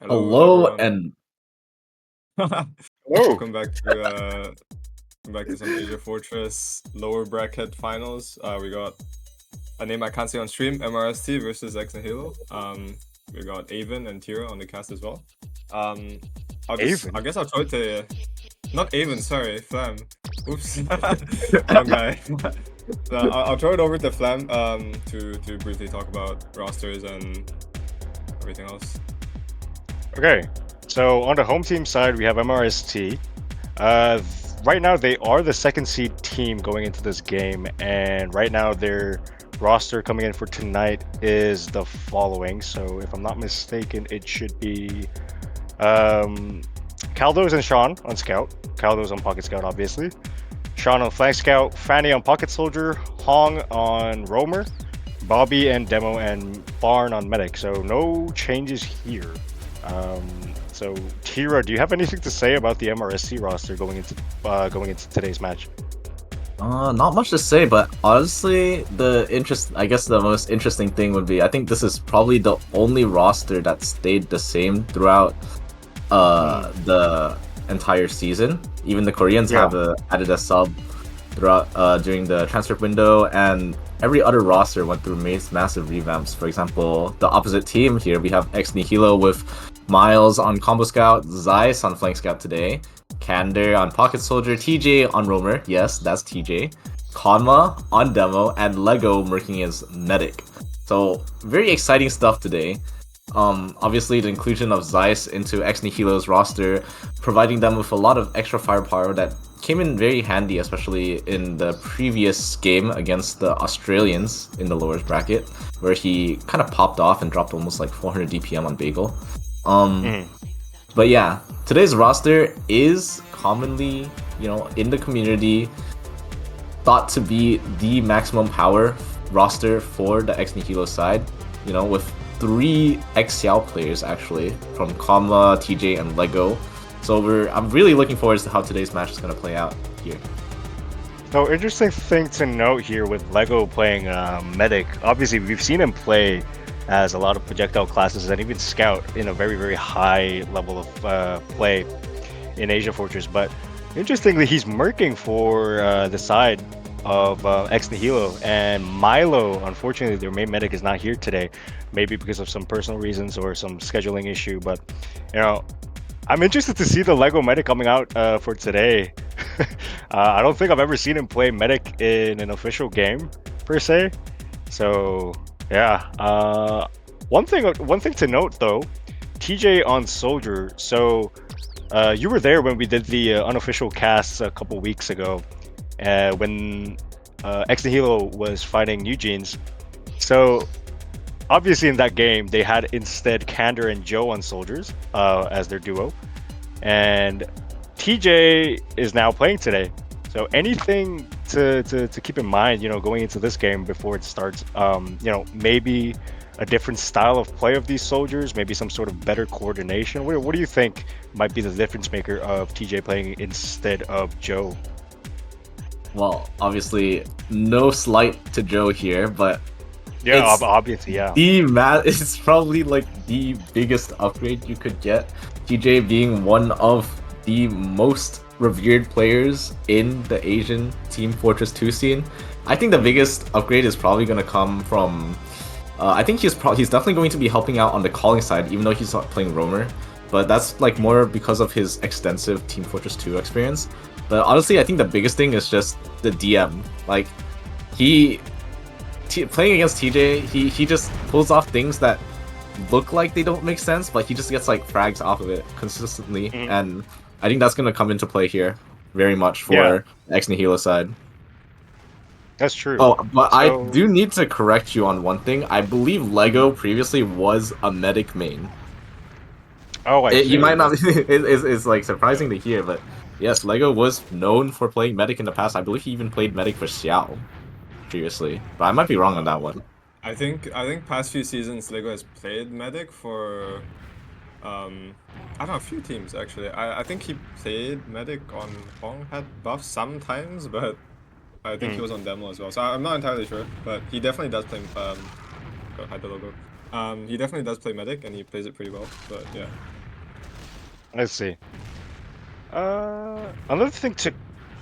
Hello, Hello everyone. and Hello. Welcome back to some AsiaFortress lower bracket finals. We got a name I can't say on stream, MRST versus Nihilo. We got Avon and Tira on the cast as well. I Avon? guess I'll try to not Avon, sorry, Flam. Oops, wrong guy. So I'll throw it over to Flam to briefly talk about rosters and everything else. Okay, so on the home team side, we have MRST. Right now, they are the second seed team going into this game, and right now their roster coming in for tonight is the following. So if I'm not mistaken, it should be Caldos and Sean on Scout. Caldos on Pocket Scout, obviously. Sean on Flank Scout, Fanny on Pocket Soldier, Hong on Roamer, Bobby and Demo and Barn on Medic. So no changes here. So Tira, do you have anything to say about the MRSC roster going into today's match? not much to say, but honestly, I guess the most interesting thing would be I think this is probably the only roster that stayed the same throughout the entire season. Even the Koreans Yeah. have added a sub throughout during the transfer window, and every other roster went through massive revamps. For example, the opposite team here, we have Nihilo with Miles on Combo Scout, Zeiss on Flank Scout today, Kander on Pocket Soldier, TJ on Roamer, yes, that's TJ, Konma on Demo, and Lego working as Medic. So very exciting stuff today. Obviously the inclusion of Zeiss into Nihilo's roster, providing them with a lot of extra firepower that came in very handy, especially in the previous game against the Australians in the lowers bracket, where he kind of popped off and dropped almost like 400 DPM on Bagel. But yeah, today's roster is commonly, in the community, thought to be the maximum power roster for the Nihilo side, with 3 Xiao players actually, from Kama, TJ, and Lego. So I'm really looking forward to how today's match is going to play out here. So interesting thing to note here with Lego playing Medic. Obviously, we've seen him play as a lot of projectile classes and even Scout in a very, very high level of play in AsiaFortress. But interestingly, he's merking for the side of Ex Nihilo, and Milo, unfortunately, their main medic is not here today, maybe because of some personal reasons or some scheduling issue. But I'm interested to see the Lego medic coming out for today. I don't think I've ever seen him play medic in an official game per se. So yeah. One thing to note though, TJ on Soldier. So you were there when we did the unofficial casts a couple weeks ago, when Ex Nihilo was fighting Eugene's. So obviously in that game they had instead Kander and Joe on Soldiers as their duo, and TJ is now playing today. So anything to keep in mind, going into this game before it starts, maybe a different style of play of these soldiers, maybe some sort of better coordination. What do you think might be the difference maker of TJ playing instead of Joe? Well, obviously, no slight to Joe here, but Yeah, it's obviously, yeah. it's probably like the biggest upgrade you could get. TJ being one of the most revered players in the Asian Team Fortress 2 scene. I think the biggest upgrade is probably going to come from I think he's definitely going to be helping out on the calling side, even though he's not playing Roamer. But that's like more because of his extensive Team Fortress 2 experience. But honestly, I think the biggest thing is just the DM. Like, playing against TJ, he just pulls off things that look like they don't make sense, but he just gets like frags off of it consistently, and I think that's gonna come into play here very much for Ex Nihilo side. That's true. Oh, but I So- do need to correct you on one thing. I believe Lego previously was a medic main. Oh, I see. You might not. It's like surprising to hear, but yes, Lego was known for playing medic in the past. I believe he even played medic for Xiao previously, but I might be wrong on that one. I think past few seasons Lego has played medic for I don't know, a few teams actually. I think he played medic on Hong, had buff sometimes, but I think he was on demo as well. So I'm not entirely sure, but he definitely does play hide the logo. He definitely does play medic, and he plays it pretty well. But yeah. Let's see. Another thing to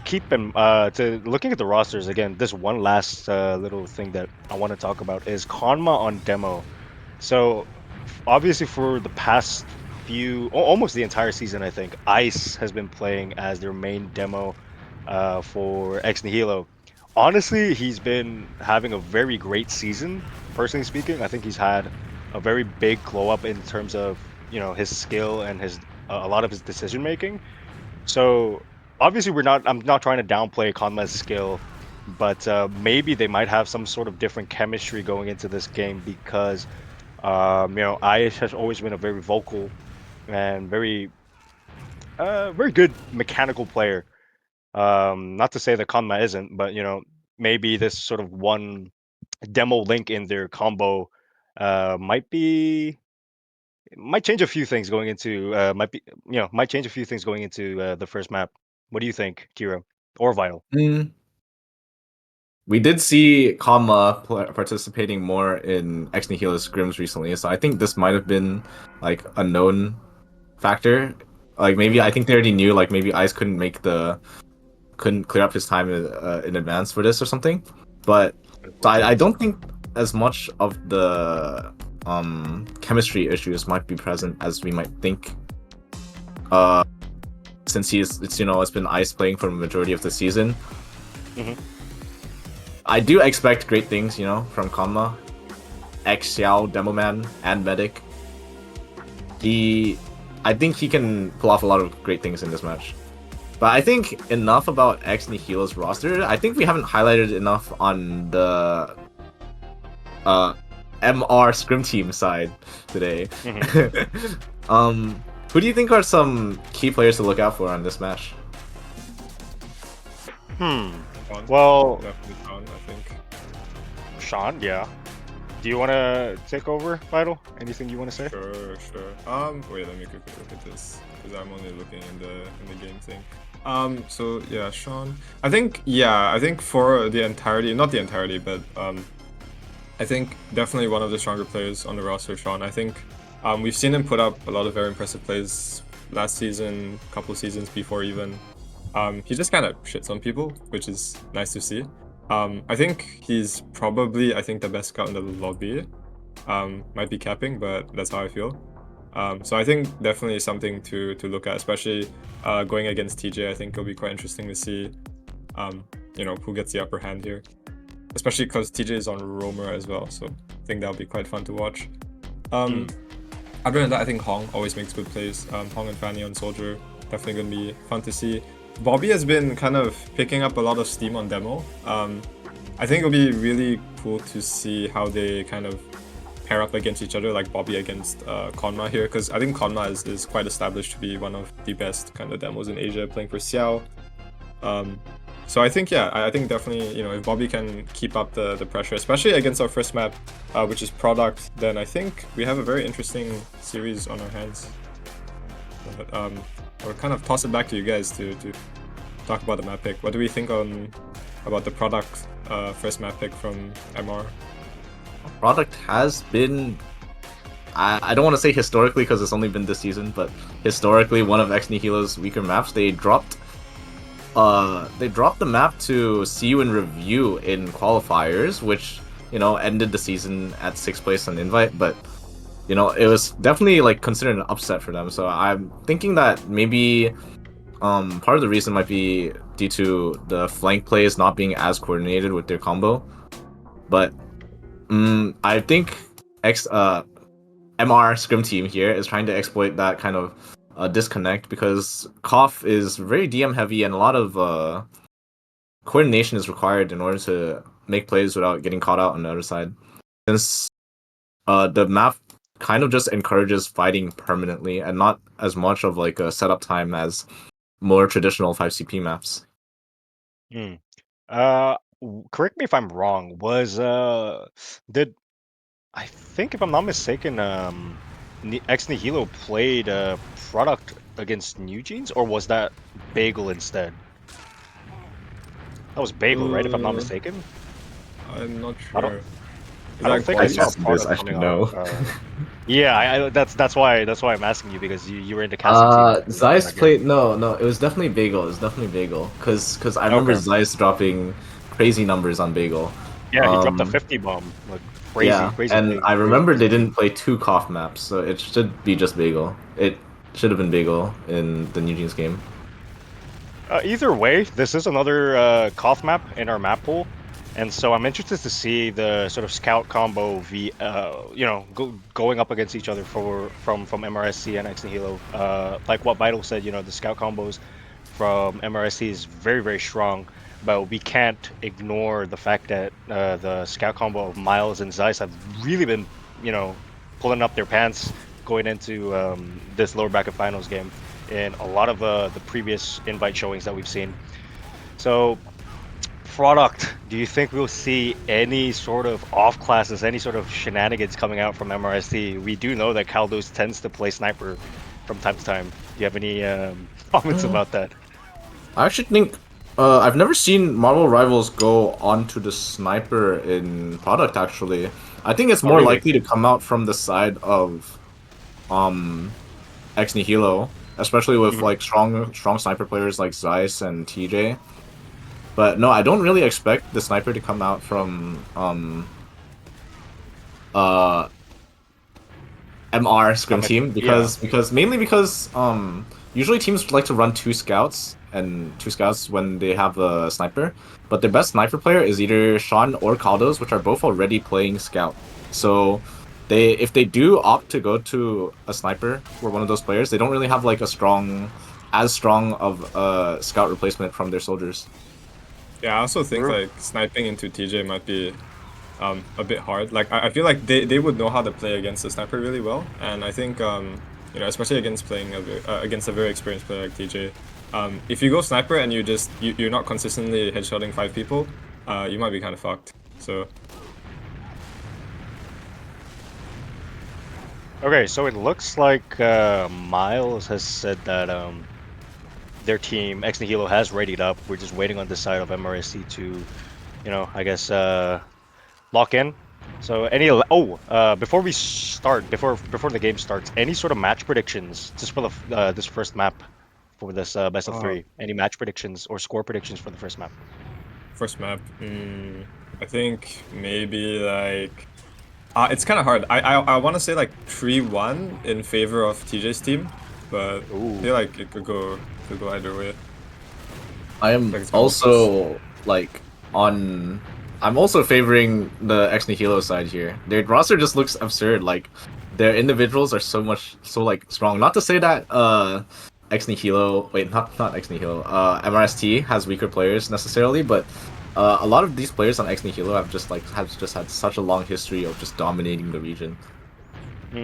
keep in to looking at the rosters again. This one last little thing that I want to talk about is Konma on demo. So obviously for the past almost the entire season, I think Ice has been playing as their main demo for Ex Nihilo. Honestly, he's been having a very great season. Personally speaking, I think he's had a very big glow up in terms of his skill and his a lot of his decision making. So obviously, I'm not trying to downplay Konma's skill, but maybe they might have some sort of different chemistry going into this game because Aish has always been a very vocal and very good mechanical player. Not to say that Konma isn't, but maybe this sort of one demo link in their combo might change a few things going into might change a few things going into the first map. What do you think, Kiro or Vital? We did see Kama participating more in Ex Nihilo scrims recently, so I think this might have been like a known factor. Like maybe I think they already knew like maybe Ice couldn't clear up his time in advance for this or something. But so I don't think as much of the chemistry issues might be present as we might think. Since it's been Ice playing for the majority of the season. I do expect great things, from Kanma, X Xiao, Demoman, and Medic. I think he can pull off a lot of great things in this match. But I think enough about Ex Nihilo's roster. I think we haven't highlighted enough on the MR Scrim Team side today. Who do you think are some key players to look out for on this match? Well, Definitely Sean, I think. Sean, yeah. Do you want to take over, Vital? Anything you want to say? Sure. Wait, let me quickly look at this because I'm only looking in the game thing. So yeah, Sean. I think for the entirety, not the entirety, but I think definitely one of the stronger players on the roster, Sean. I think we've seen him put up a lot of very impressive plays last season, couple seasons before even. He just kind of shits on people, which is nice to see. I think he's probably, the best scout in the lobby. Might be capping, but that's how I feel. So I think definitely something to look at, especially going against TJ. I think it'll be quite interesting to see, who gets the upper hand here. Especially because TJ is on Roamer as well, so I think that'll be quite fun to watch. Other than that, I think Hong always makes good plays. Hong and Fanny on Soldier, definitely going to be fun to see. Bobby has been kind of picking up a lot of steam on demo. I think it'll be really cool to see how they kind of pair up against each other, like Bobby against Konma here, because I think Konma is quite established to be one of the best kind of demos in Asia, playing for Xiao. So I think definitely, if Bobby can keep up the pressure, especially against our first map, which is Product, then I think we have a very interesting series on our hands. But I'll kind of toss it back to you guys to talk about the map pick. What do we think about the Product first map pick from MR? Product has been, I don't want to say historically because it's only been this season, but historically one of Ex Nihilo's weaker maps. They dropped the map to see you in review in qualifiers, which ended the season at 6th place on invite, but it was definitely like considered an upset for them. So I'm thinking that maybe part of the reason might be due to the flank plays not being as coordinated with their combo. But I think MR Scrim Team here is trying to exploit that kind of disconnect, because KOF is very DM heavy and a lot of coordination is required in order to make plays without getting caught out on the other side. Since the map kind of just encourages fighting permanently and not as much of like a setup time as more traditional 5CP maps. Correct me if I'm wrong. Did I think, if I'm not mistaken, Ex Nihilo played Product against New Jeans, or was that Bagel instead? That was Bagel, right? If I'm not mistaken. I'm not sure. Is I don't that think I quality? saw Yes, a it is. product I should coming know. out. Yeah, that's why I'm asking you because you were into casting TV in Zeiss that game. played no, it was definitely Bagel. It was definitely Bagel, cause I remember Okay. Zeiss dropping crazy numbers on Bagel. Yeah, he dropped a Um, 50 bomb, like crazy, yeah, crazy and big, I crazy remember they big. didn't play two Koth maps, so it should be just Bagel. It should have been Bagel in the New Jeans game. Either way, this is another Koth map in our map pool, and so I'm interested to see the sort of scout combo going up against each other from MRSC and Ex Nihilo. Like what Vital said, the scout combos from MRSC is very very strong, but we can't ignore the fact that the scout combo of Miles and Zeiss have really been pulling up their pants going into this lower bracket finals game in a lot of the previous invite showings that we've seen. So, product, do you think we'll see any sort of off classes, any sort of shenanigans coming out from MRST? We do know that Kaldos tends to play sniper from time to time. Do you have any comments about that? I actually think I've never seen Marvel Rivals go onto the sniper in product. Actually, I think it's Oh, more really? likely to come out from the side of um Ex Nihilo, especially with Mhm. like strong sniper players like Zeiss and TJ. But no, I don't really expect the sniper to come out from uh MR Scrim From it, Team yeah. because mainly because usually teams like to run two scouts when they have a sniper, but their best sniper player is either Sean or Kaldos, which are both already playing scout. So if they do opt to go to a sniper for one of those players, they don't really have like as strong of a scout replacement from their soldiers. Yeah, I also think True. like sniping into TJ might be a bit hard. Like I feel like they would know how to play against the sniper really well, and I think especially against playing against a very experienced player like TJ, if you go sniper and you're not consistently headshotting 5 people, you might be kind of fucked. So Okay, so it looks like Miles has said that their team, Ex Nihilo, has readied up. We're just waiting on the side of MRSC to, I guess, lock in. So before we start, before the game starts, any sort of match predictions just for the this first map for this best of uh, three? Any match predictions or score predictions for the first map? first map, I think maybe like it's kind of hard. I want to say like 3-1 in favor of TJ's team, but I Ooh, feel like it could go either way. I am Like it's gonna be close. also like on. I'm also favoring the Ex Nihilo side here. Their roster just looks absurd. Like their individuals are so like strong. Not to say that Ex Nihilo, wait, not Ex Nihilo. MRST has weaker players necessarily, but a lot of these players on Ex Nihilo have just had such a long history of just dominating the region.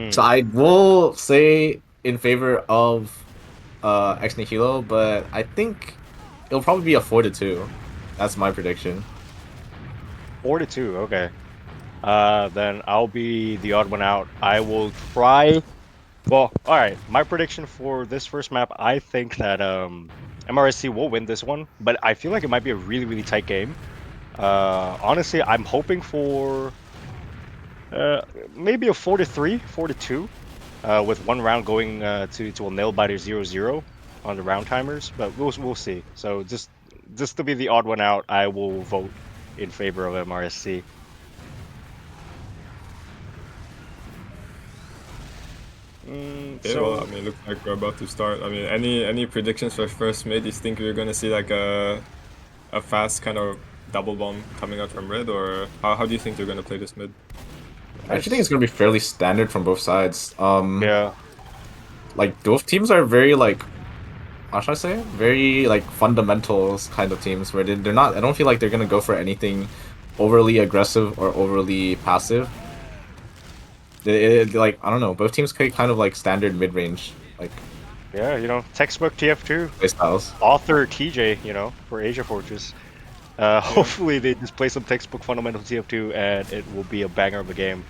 So hmm. I will say in favor of Ex Nihilo, but I think it'll probably be a 4-2. That's my prediction. 4-2. Okay. Then I'll be the odd one out. I will try. Well, all right. My prediction for this first map, I think that MRSC will win this one, but I feel like it might be a really, really tight game. Honestly, I'm hoping for uh, maybe a 4-3, 4-2, with one round going to a nail biter 0-0 on the round timers, but we'll see. So just to be the odd one out, I will vote in favor of MRSC. Okay, well, I So mean, looks like we're about to start. I mean, any predictions for first mid? You think we're gonna see like a fast kind of double bomb coming out from red, or how do you think they're gonna play this mid? I actually think it's it's gonna be fairly standard from both sides. yeah. Like both teams are very like how should I say? Very like fundamentals kind of teams where they're not. I don't feel like they're gonna go for anything overly aggressive or overly passive. Like I don't know. Both teams play kind of like standard mid range like Yeah, textbook TF2, play styles. author TJ, for AsiaFortress. Yeah. Hopefully they just play some textbook fundamental TF2 and it will be a banger of a game.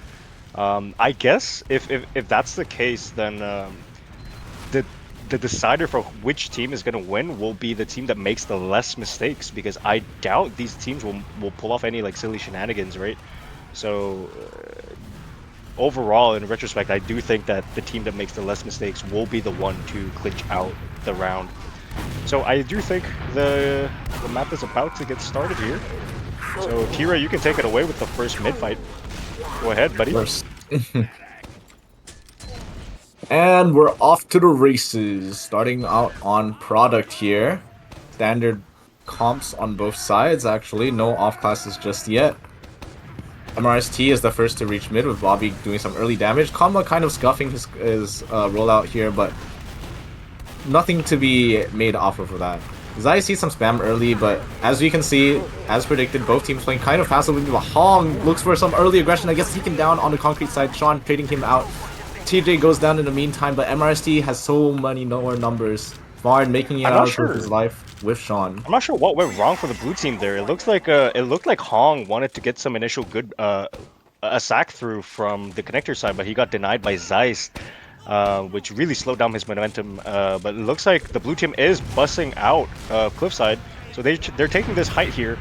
I guess if that's the case, then the the decider for which team is going to win will be the team that makes the less mistakes because I doubt these teams will pull off any like silly shenanigans, right? So overall, in retrospect, I do think that the team that makes the less mistakes will be the one to clinch out the round. So I do think the map is about to get started here. So Tira, you can take it away with the first mid fight. Go ahead, buddy. And we're off to the races. Starting out on product here. Standard comps on both sides, actually. No off classes just yet. MRST is the first to reach mid with Bobby doing some early damage. Kama kind of scuffing his rollout here, but nothing to be made off of that. Zai sees some spam early, but as we can see, as predicted, both teams playing kind of passively. Hong looks for some early aggression. I guess he can down on the concrete side. Sean trading him out. TJ goes down in the meantime, but MRST has so many lower numbers. Varn making it out of his life with Sean. I'm not sure what went wrong for the blue team there. It looks like it looked like Hong wanted to get some initial good a sack through from the connector side, but he got denied by Zeiss, which really slowed down his momentum. But it looks like the blue team is bussing out cliffside, so they're taking this height here.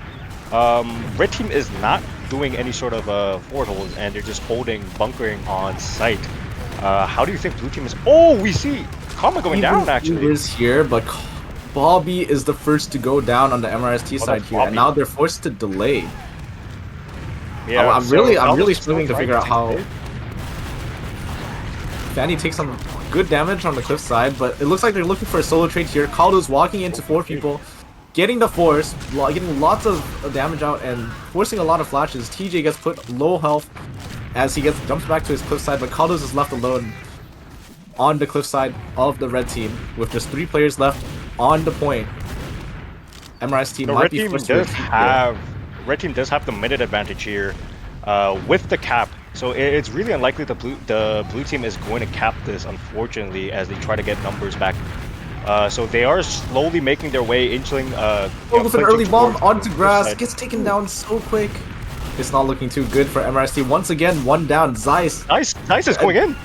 Red team is not doing any sort of forward holds, and they're just holding, bunkering on site. How do you think blue team is? Oh, we see Kama going down actually. Is here, but Bobby is the first to go down on the MRST side here, and now they're forced to delay. Yeah, I'm really struggling to figure out how. Fanny takes some good damage on the cliff side, but it looks like they're looking for a solo trade here. Caldo's walking into 4 people, getting the force, getting lots of damage out, and forcing a lot of flashes. TJ gets put low health as he gets jumped back to his cliff side, but Caldo's is left alone on the cliff side of the red team with just 3 players left on the point. MRST might be forced to Red team does have the minute advantage here with the cap, so it's really unlikely the blue team is going to cap this, unfortunately, as they try to get numbers back. So they are slowly making their way into with an early bomb onto grass, gets taken down so quick. It's not looking too good for MRST. Once again, 1 down. Zeiss is going in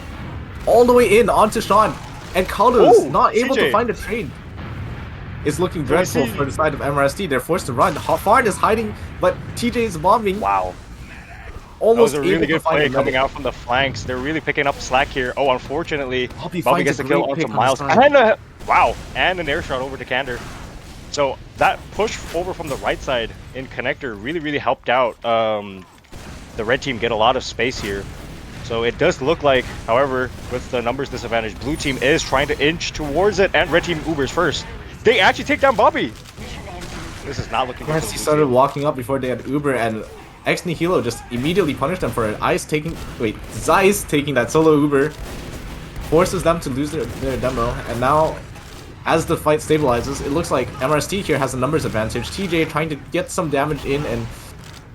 all the way in onto Sean, and Caldo's not able to find a trade. It's looking dreadful for the side of MRST. They're forced to run. Farn is hiding, but TJ is bombing. Wow. Almost that was a really good play coming out from the flanks. They're really picking up slack here. Oh, unfortunately, Bobby gets the kill onto Miles. And wow, and an air shot over to Kander. So that push over from the right side in connector really helped out the red team get a lot of space here. So it does look like, however, with the numbers disadvantage, blue team is trying to inch towards it, and red team Ubers first. They actually take down Bobby. This is not looking good. He started walking up before they had Uber, and Nihilo just immediately punished them for it. Zeiss taking that solo Uber forces them to lose their demo, and now as the fight stabilizes, it looks like MRST here has a numbers advantage. TJ trying to get some damage in and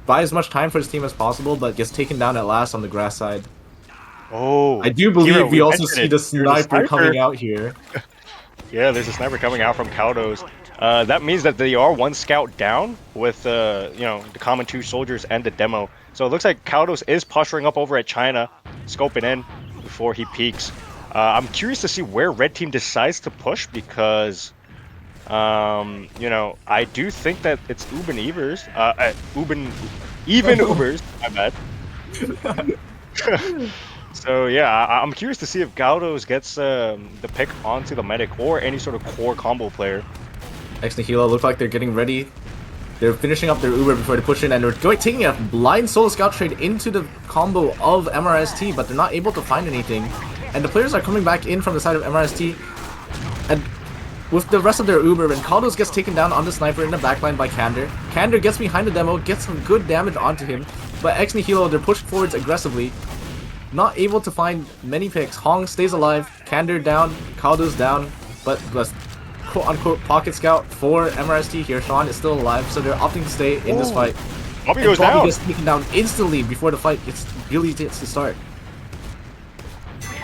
buy as much time for his team as possible, but gets taken down at last on the grass side. Oh, I do believe we also see the sniper coming out here. Yeah, there's a sniper coming out from Caldo's. That means that they are 1 scout down with the common 2 soldiers and the demo. So it looks like Caldo's is posturing up over at China, scoping in before he peeks. I'm curious to see where red team decides to push because, I do think that it's Ubers, my bad. So yeah, I'm curious to see if Gaudos gets the pick onto the medic or any sort of core combo player. Nihilo look like they're getting ready. They're finishing up their Uber before they push in, and they're taking a blind solo scout trade into the combo of MRST, but they're not able to find anything. And the players are coming back in from the side of MRST, and with the rest of their Uber, and Caldos gets taken down on the sniper in the backline by Kander. Kander gets behind the demo, gets some good damage onto him, but Nihilo, they're pushed forwards aggressively. Not able to find many picks. Hong stays alive, Kander down, Caldos down, but the quote-unquote pocket scout for MRST here, Sean is still alive, so they're opting to stay in this fight. Bobby goes down. Bobby gets taken down instantly before the fight really gets to start.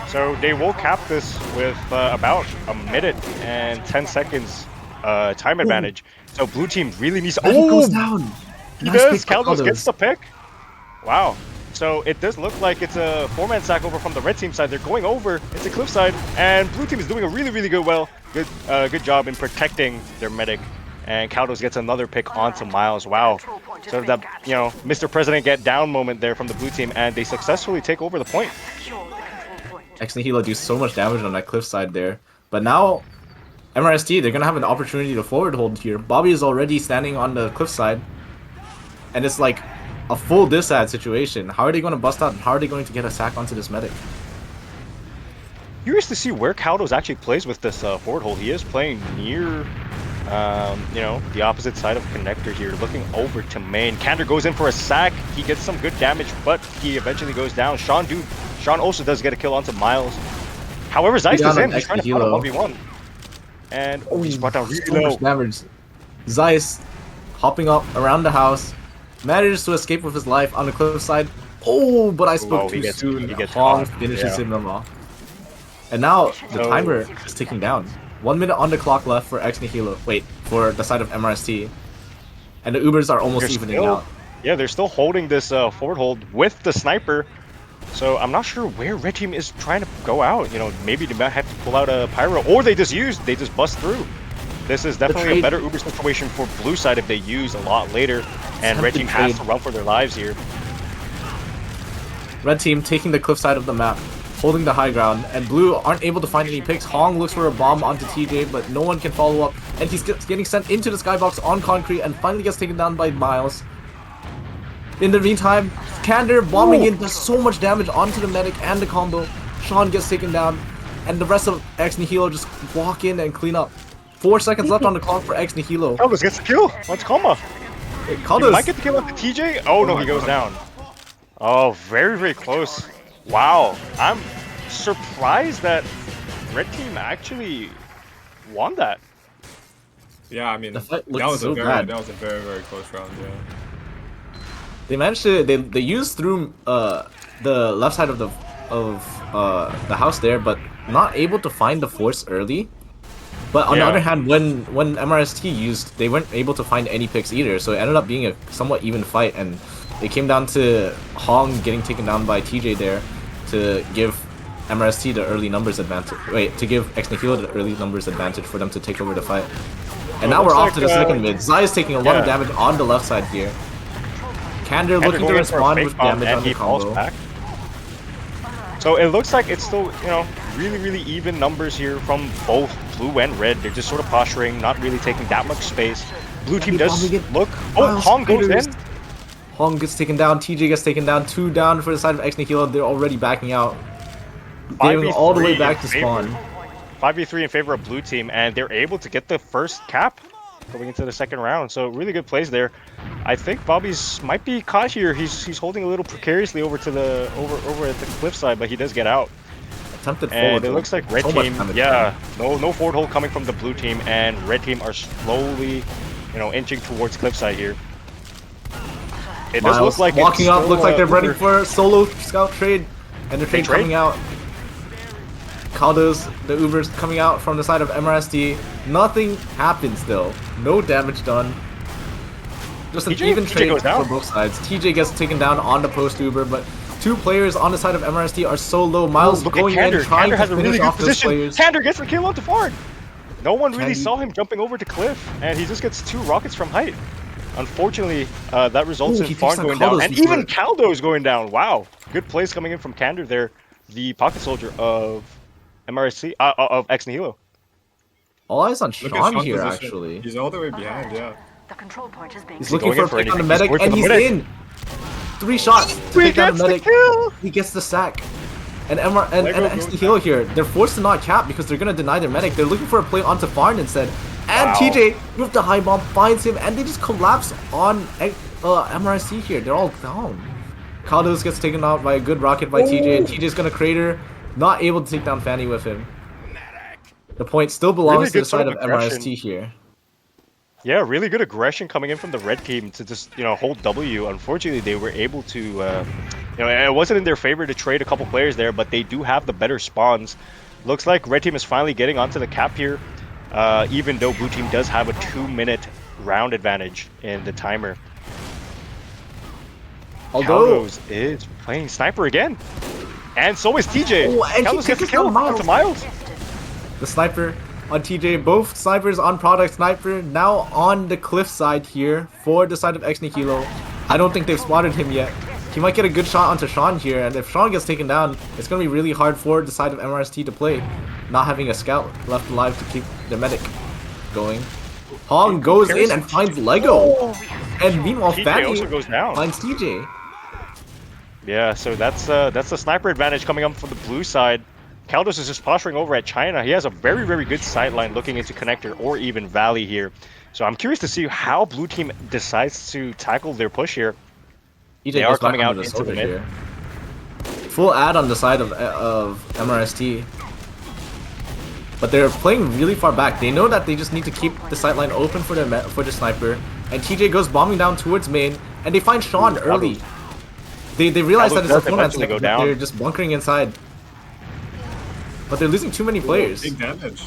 So they will cap this with about a minute and 10 seconds time advantage. So blue team really needs to... He goes down! He does! Caldos gets the pick. Wow. So it does look like it's a 4-man sack over from the red team side. They're going over into cliffside, and blue team is doing a really good job in protecting their medic. And Caldos gets another pick onto Miles. Wow. sort of that, Mr. President get down moment there from the blue team, and they successfully take over the point. Nihilo do so much damage on that cliffside there. But now, MRST, they're gonna have an opportunity to forward hold here. Bobby is already standing on the cliffside. And it's like a full disad situation. How are they gonna bust out and how are they going to get a sack onto this medic? Curious to see where Kaldos actually plays with this forward hold. He is playing near, the opposite side of connector here, looking over to main. Kander goes in for a sack. He gets some good damage, but he eventually goes down. Sean also does get a kill onto Miles. However, Zeiss is in. He's trying to find a 1v1. And he's brought down really low. Damage. Zeiss hopping up around the house, manages to escape with his life on the cliffside. Oh, but I spoke too soon. Hong finishes him off. And now the timer is ticking down. 1 minute on the clock left for Nihilo. Wait, for the side of MRST. And the Ubers are almost evening out. Yeah, they're still holding this forward hold with the sniper. So I'm not sure where red team is trying to go out. Maybe they might have to pull out a pyro, or they just bust through. This is definitely a better Uber situation for blue side if they use a lot later, and red team has to run for their lives here. Red team taking the cliffside of the map, holding the high ground, and blue aren't able to find any picks. Hong looks for a bomb onto TJ, but no one can follow up, and he's getting sent into the skybox on concrete and finally gets taken down by Miles. In the meantime, Kander bombing in does so much damage onto the medic and the combo. Sean gets taken down, and the rest of Nihilo just walk in and clean up. 4 seconds left on the clock for Nihilo. Kaldos gets the kill. Let's coma. Kaldos might get the kill on the TJ. Oh no, he goes down. Oh, very, very close. Wow, I'm surprised that red team actually won that. Yeah, I mean, the fight that was so a bad. very, very close round. Yeah. They managed to they used through the left side of the house there, but not able to find the force early. But on the other hand, when MRST used, they weren't able to find any picks either, so it ended up being a somewhat even fight, and it came down to Hong getting taken down by TJ there to give MRST the early numbers advantage. Wait, to give Nihilo the early numbers advantage for them to take over the fight. And now we're off to the second mid. Zai is taking a lot of damage on the left side here. Kander looking to respond with damage on the combo. So it looks like it's still, really, really even numbers here from both blue and red. They're just sort of posturing, not really taking that much space. Blue team does look. Oh, Hong goes in. Hong gets taken down. TJ gets taken down. 2 down for the side of Nihilo. They're already backing out. Going all the way back to spawn. 5v3 in favor of blue team, and they're able to get the first cap going into the second round. So really good plays there. I think Bobby's might be caught here. He's holding a little precariously over to the over at the cliffside, but he does get out. Attempted and forward. It looks like red team. No forward hold coming from the blue team, and red team are slowly, inching towards cliffside here. It does look like walking up. Looks like they're running for a solo scout trade, and the trade coming out. Kaldos, the Ubers coming out from the side of MRST. Nothing happens though. No damage done. Just an even trade for both sides. TJ gets taken down on the post Uber, but 2 players on the side of MRST are so low. Miles going in, trying to finish off those players. Kander gets the kill onto Fard. No one really saw him jumping over to Cliff, and he just gets 2 rockets from height. Unfortunately, that results in Fard going down, and even Kaldos going down. Wow, good plays coming in from Kander there, the pocket soldier of MRST, of Nihilo. All eyes on Sean here, actually. He's all the way behind, yeah. The control point is being He's looking for a pick on the medic, and he's in! 3 shots to take down the medic. He gets the sack. And Nihilo here, they're forced to not cap because they're gonna deny their medic. They're looking for a play onto Farn instead. And TJ with the high bomb finds him, and they just collapse on MRST here. They're all down. Kaldos gets taken out by a good rocket by TJ, and TJ's gonna crater. Not able to take down Fanny with him. The point still belongs to the side of MRST here. Yeah, really good aggression coming in from the red team to just, hold W. Unfortunately, they were able to, it wasn't in their favor to trade a couple players there, but they do have the better spawns. Looks like red team is finally getting onto the cap here, even though blue team does have a 2-minute round advantage in the timer. Although Kaldos is playing sniper again. And so is TJ. Oh, and Kaldos gets the kill onto Miles. The sniper on TJ. Both snipers on product. Sniper now on the cliff side here for the side of X Nihilo. I don't think they've spotted him yet. He might get a good shot onto Sean here, and if Sean gets taken down, it's going to be really hard for the side of MRST to play, not having a scout left alive to keep the medic going. Hong goes in and finds Lego, and meanwhile Fanny also goes down. finds TJ. Yeah, so that's the sniper advantage coming up from the blue side. Kaldos is just posturing over at China. He has a very, very good sideline looking into connector or even valley here. So I'm curious to see how blue team decides to tackle their push here. They are coming out into the mid. Here. Full ad on the side of MRST. But they're playing really far back. They know that they just need to keep the sideline open for the sniper. And TJ goes bombing down towards main, and they find Sean early. They realize that it's a full sniper, but they're just bunkering inside. But they're losing too many players. Big damage.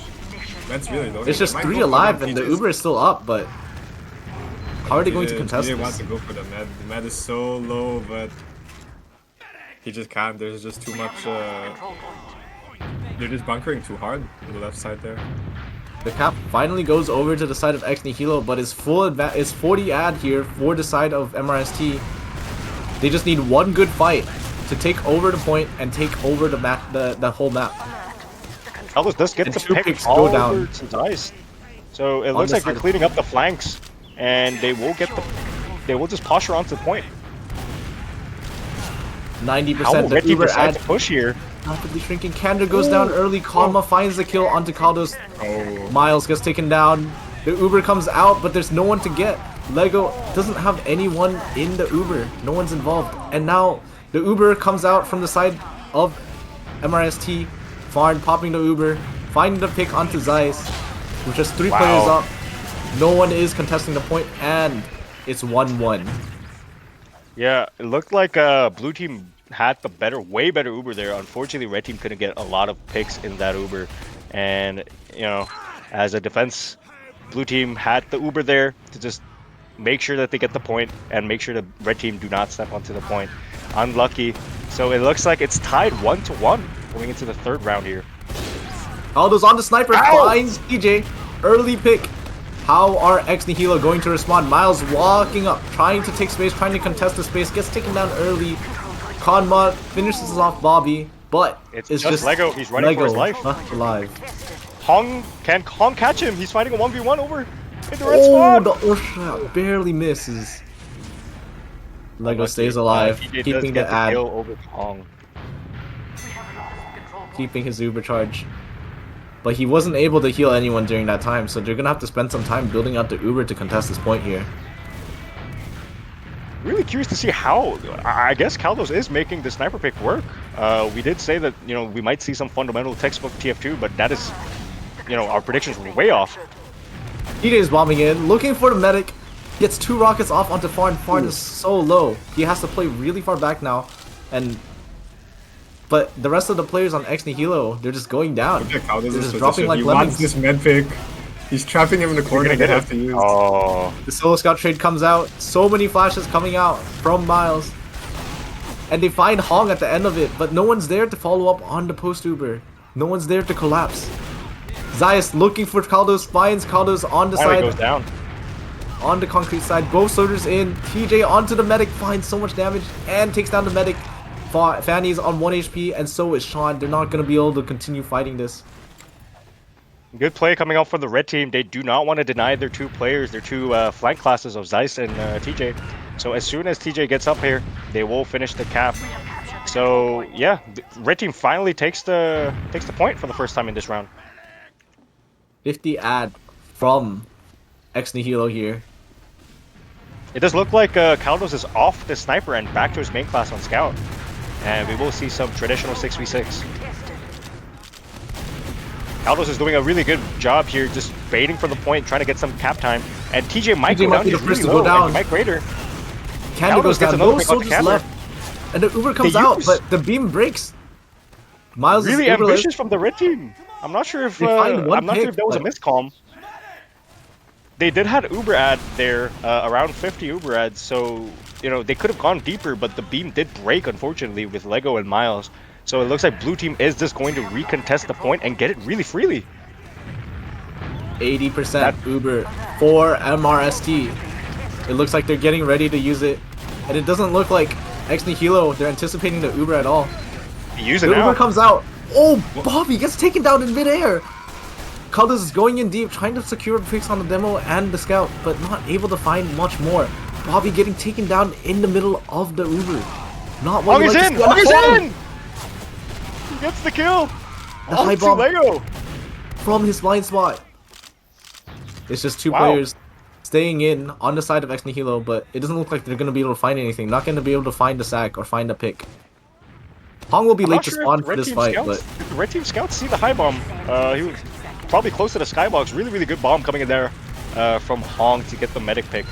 That's really low. It's just 3 alive, and the Uber is still up, but how are they going to contest this? wants to go for the med. The med is so low, but he just can't. There's just too much. They're just bunkering too hard on the left side there. The cap finally goes over to the side of X Nihilo, but is 40 ad here for the side of MRST. They just need one good fight to take over the point and take over the map, the whole map. Kaldos does get the pick all over to Dice. So it looks like they're cleaning up the flanks, and they will just posture onto the point. 90% the Uber ad to push here. Rapidly shrinking. Kander goes down early. Kalma finds the kill onto Kaldos. Miles gets taken down. The Uber comes out, but there's no one to get. Lego doesn't have anyone in the Uber. No one's involved. And now the Uber comes out from the side of MRST. Farn popping the Uber, finding the pick onto Zeiss, with just 3 players up. No one is contesting the point, and it's 1-1. Yeah, it looked like blue team had the way better Uber there. Unfortunately, red team couldn't get a lot of picks in that Uber, and you know, as a defense, blue team had the Uber there to just make sure that they get the point and make sure the red team do not step onto the point. Unlucky. So it looks like it's tied 1-1 going into the 3rd round here. Aldo's on the sniper, finds TJ. Early pick. How are X Nihilo going to respond? Miles walking up, trying to take space, trying to contest the space, gets taken down early. Conma finishes off Bobby, but it's just Lego. He's running for his life. Alive. Can Hong catch him? He's fighting a 1v1 over in the red spot. The Ursha barely misses. Lego stays alive, keeping the ad. Over Hong. Keeping his Uber charge. But he wasn't able to heal anyone during that time, so they're gonna have to spend some time building out the Uber to contest this point here. Really curious to see how. I guess Kaldos is making the sniper pick work. We did say that we might see some fundamental textbook TF2, but that is, our predictions were way off. TJ is bombing in, looking for the medic. Gets 2 rockets off onto Farn. Farn is so low. He has to play really far back now, but the rest of the players on X Nihilo, they're just going down. They're just dropping like lemons. He wants this med pick. He's trapping him in the corner. They have to use. Oh. The solo scout trade comes out. So many flashes coming out from Miles. And they find Hong at the end of it, but no one's there to follow up on the post Uber. No one's there to collapse. Zayas looking for Kaldos, finds Kaldos on the side. Goes down. On the concrete side, both soldiers in. TJ onto the medic, finds so much damage and takes down the medic. Fanny's on 1 HP, and so is Sean. They're not going to be able to continue fighting this. Good play coming out from the red team. They do not want to deny their 2 players, their 2 flank classes of Zeiss and TJ. So as soon as TJ gets up here, they will finish the cap. So yeah, the red team finally takes the point for the first time in this round. 50 ad from X Nihilo here. It does look like Kaldos is off the sniper and back to his main class on scout. And we will see some traditional 6v6. Kaldos is doing a really good job here, just baiting for the point, trying to get some cap time. And TJ might go down. Be the first to go down. Mike Raider. Kander goes down. No soldiers left. And the Uber comes out, but the beam breaks. Miles really is ambitious from the red team. I'm not sure if that was a miscom. They did have Uber ad there, around 50 Uber ads, so they could have gone deeper, but the beam did break, unfortunately, with Lego and Miles. So it looks like blue team is just going to recontest the point and get it really freely. 80% Uber for MRST. It looks like they're getting ready to use it. And it doesn't look like Ex Nihilo, they're anticipating the Uber at all. Use it The now. Uber comes out. Oh, Bobby gets taken down in midair. Caldas is going in deep, trying to secure picks on the demo and the scout, but not able to find much more. Bobby getting taken down in the middle of the Uber. Not what Hong we is like in! to see on Hong is the in! He gets the kill! The high To bomb Lego! from his blind spot. It's just two Wow. players staying in on the side of Ex Nihilo, but it doesn't look like they're going to be able to find anything. Not going to be able to find a sack or find a pick. Hong will be I'm late not to sure spawn if for the this fight, but the red team scouts see the high bomb. He was probably close to the skybox. Really, really good bomb coming in there from Hong to get the medic pick.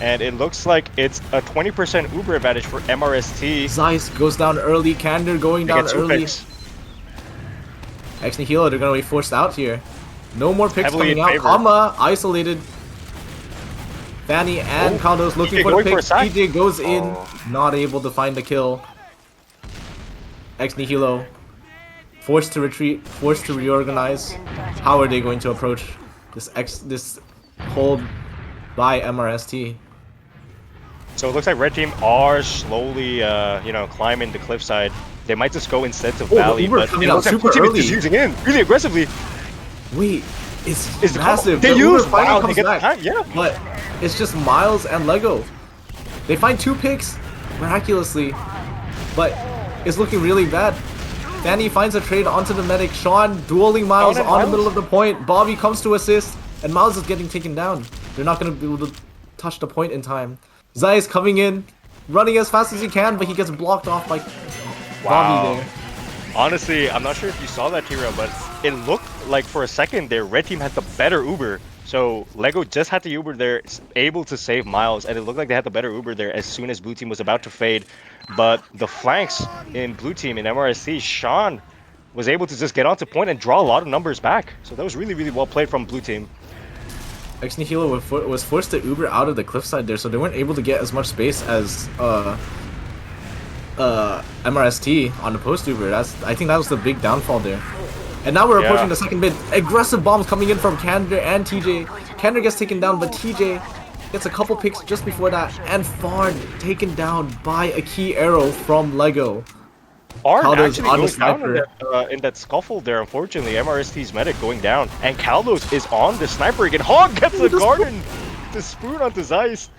And it looks like it's a 20% Uber advantage for MRST. Zeiss goes down early, Kander going They down get two early. picks. Ex Nihilo, they're going to be forced out here. No more picks Heavily coming in out. favor. Kama isolated. Fanny and Caldos looking TJ for the going for pick. a sack. TJ goes in, Oh. not able to find the kill. Ex Nihilo forced to retreat, forced to reorganize. How are they going to approach this hold by MRST? So it looks like red team are slowly, climbing the cliffside. They might just go instead to the Valley, Uber but coming it out looks like super blue team is early. just using in really aggressively. Wait, it's Is the massive. They The use Uber finally wow, comes they get back. the time, yeah. But it's just Miles and Lego. They find two picks miraculously, but it's looking really bad. Fanny finds a trade onto the medic. Sean dueling Miles Sean and on the Miles? middle of the point. Bobby comes to assist, and Miles is getting taken down. They're not going to be able to touch the point in time. Zai is coming in, running as fast as he can, but he gets blocked off by Bobby there. Honestly, I'm not sure if you saw that, Tira, but it looked like for a second there, red team had the better Uber. So Lego just had the Uber there, able to save Miles, and it looked like they had the better Uber there as soon as blue team was about to fade. But the flanks in blue team in MRST, Sean was able to just get onto point and draw a lot of numbers back. So that was really, really well played from blue team. Ex Nihilo was forced to Uber out of the cliffside there, so they weren't able to get as much space as MRST on the post Uber. I think that was the big downfall there. And now we're approaching the second bit. Aggressive bombs coming in from Kander and TJ. Kander gets taken down, but TJ gets a couple picks just before that. And Farn taken down by a key arrow from Lego. Arn Caldo's actually on the goes down sniper. in that scuffle there, unfortunately. MRST's medic going down. And Caldos is on the sniper again. Hog gets the garden to spoon onto Zeiss.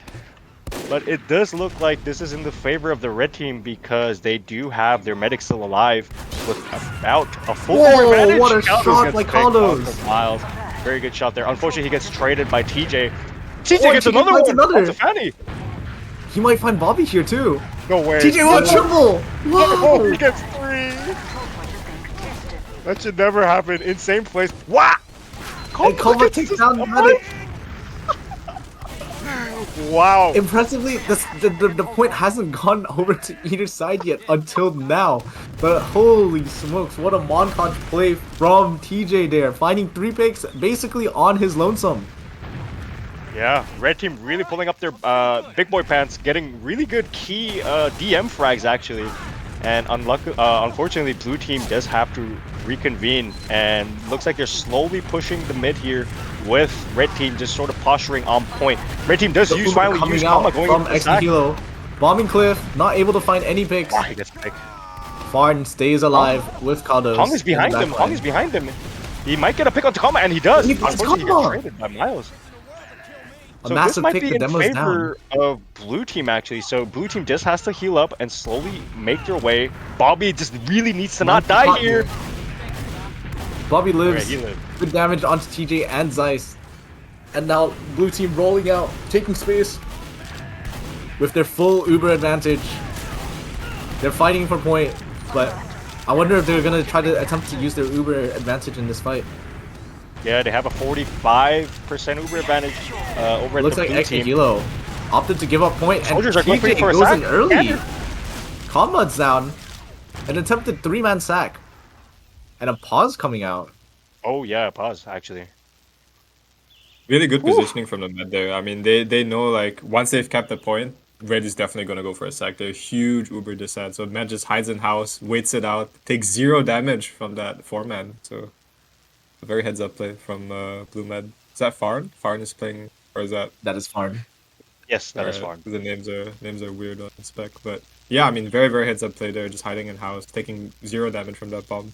But it does look like this is in the favor of the red team because they do have their medic still alive with about a full Whoa, advantage. what a Caldos shot gets by picked off Caldos. from Miles. Very good shot there. Unfortunately, he gets traded by TJ. TJ Oh, gets TJ another finds one. another. That's a Fanny. He might find Bobby here too. No way. TJ won triple! Oh, Whoa! he gets 3. That should never happen. Insane plays. Wow! And Koma takes down the medic. Wow. Impressively, the point hasn't gone over to either side yet until now. But holy smokes, what a montage play from TJ there. Finding 3 picks basically on his lonesome. Yeah, red team really pulling up their big boy pants, getting really good key DM frags actually. And unfortunately, blue team does have to reconvene, and looks like they're slowly pushing the mid here with red team just sort of posturing on point. Red team does finally use Kama going from into the Ex sack. Nihilo. Bombing cliff, not able to find any picks. Wow, he gets picked. Farn stays alive with Caldos. Hong is behind him. Hong is behind him. He might get a pick on Kama, and he does. He gets Unfortunately, he Kama. gets traded by Miles. A So massive this might pick, be the in demo's favor of blue team actually. So blue team just has to heal up and slowly make their way. Bobby just really needs to not die here. Bobby lives. Okay, he lived. Good damage onto TJ and Zeiss. And now blue team rolling out, taking space with their full Uber advantage. They're fighting for point, but I wonder if they're gonna try to attempt to use their Uber advantage in this fight. Yeah, they have a 45% Uber advantage over at Looks the like blue Ex team. Nihilo opted to give up point, and Soldiers are going TJ for a goes sack. in early. Kander. Combat's down. An attempted 3-man sack. And a pause coming out. Oh yeah, pause actually. Really good positioning from the mid there. I mean, they know like once they've kept the point, red is definitely gonna go for a sack. They're huge Uber descent, so Med just hides in house, waits it out, takes 0 damage from that 4-man. So very heads up play from Blue Med. Is that Farn? Farn is playing, or is that? That is fun. Yes, that is Alright, fine. the names are weird on spec, but yeah, I mean, very heads up play there, just hiding in house, taking 0 damage from that bomb.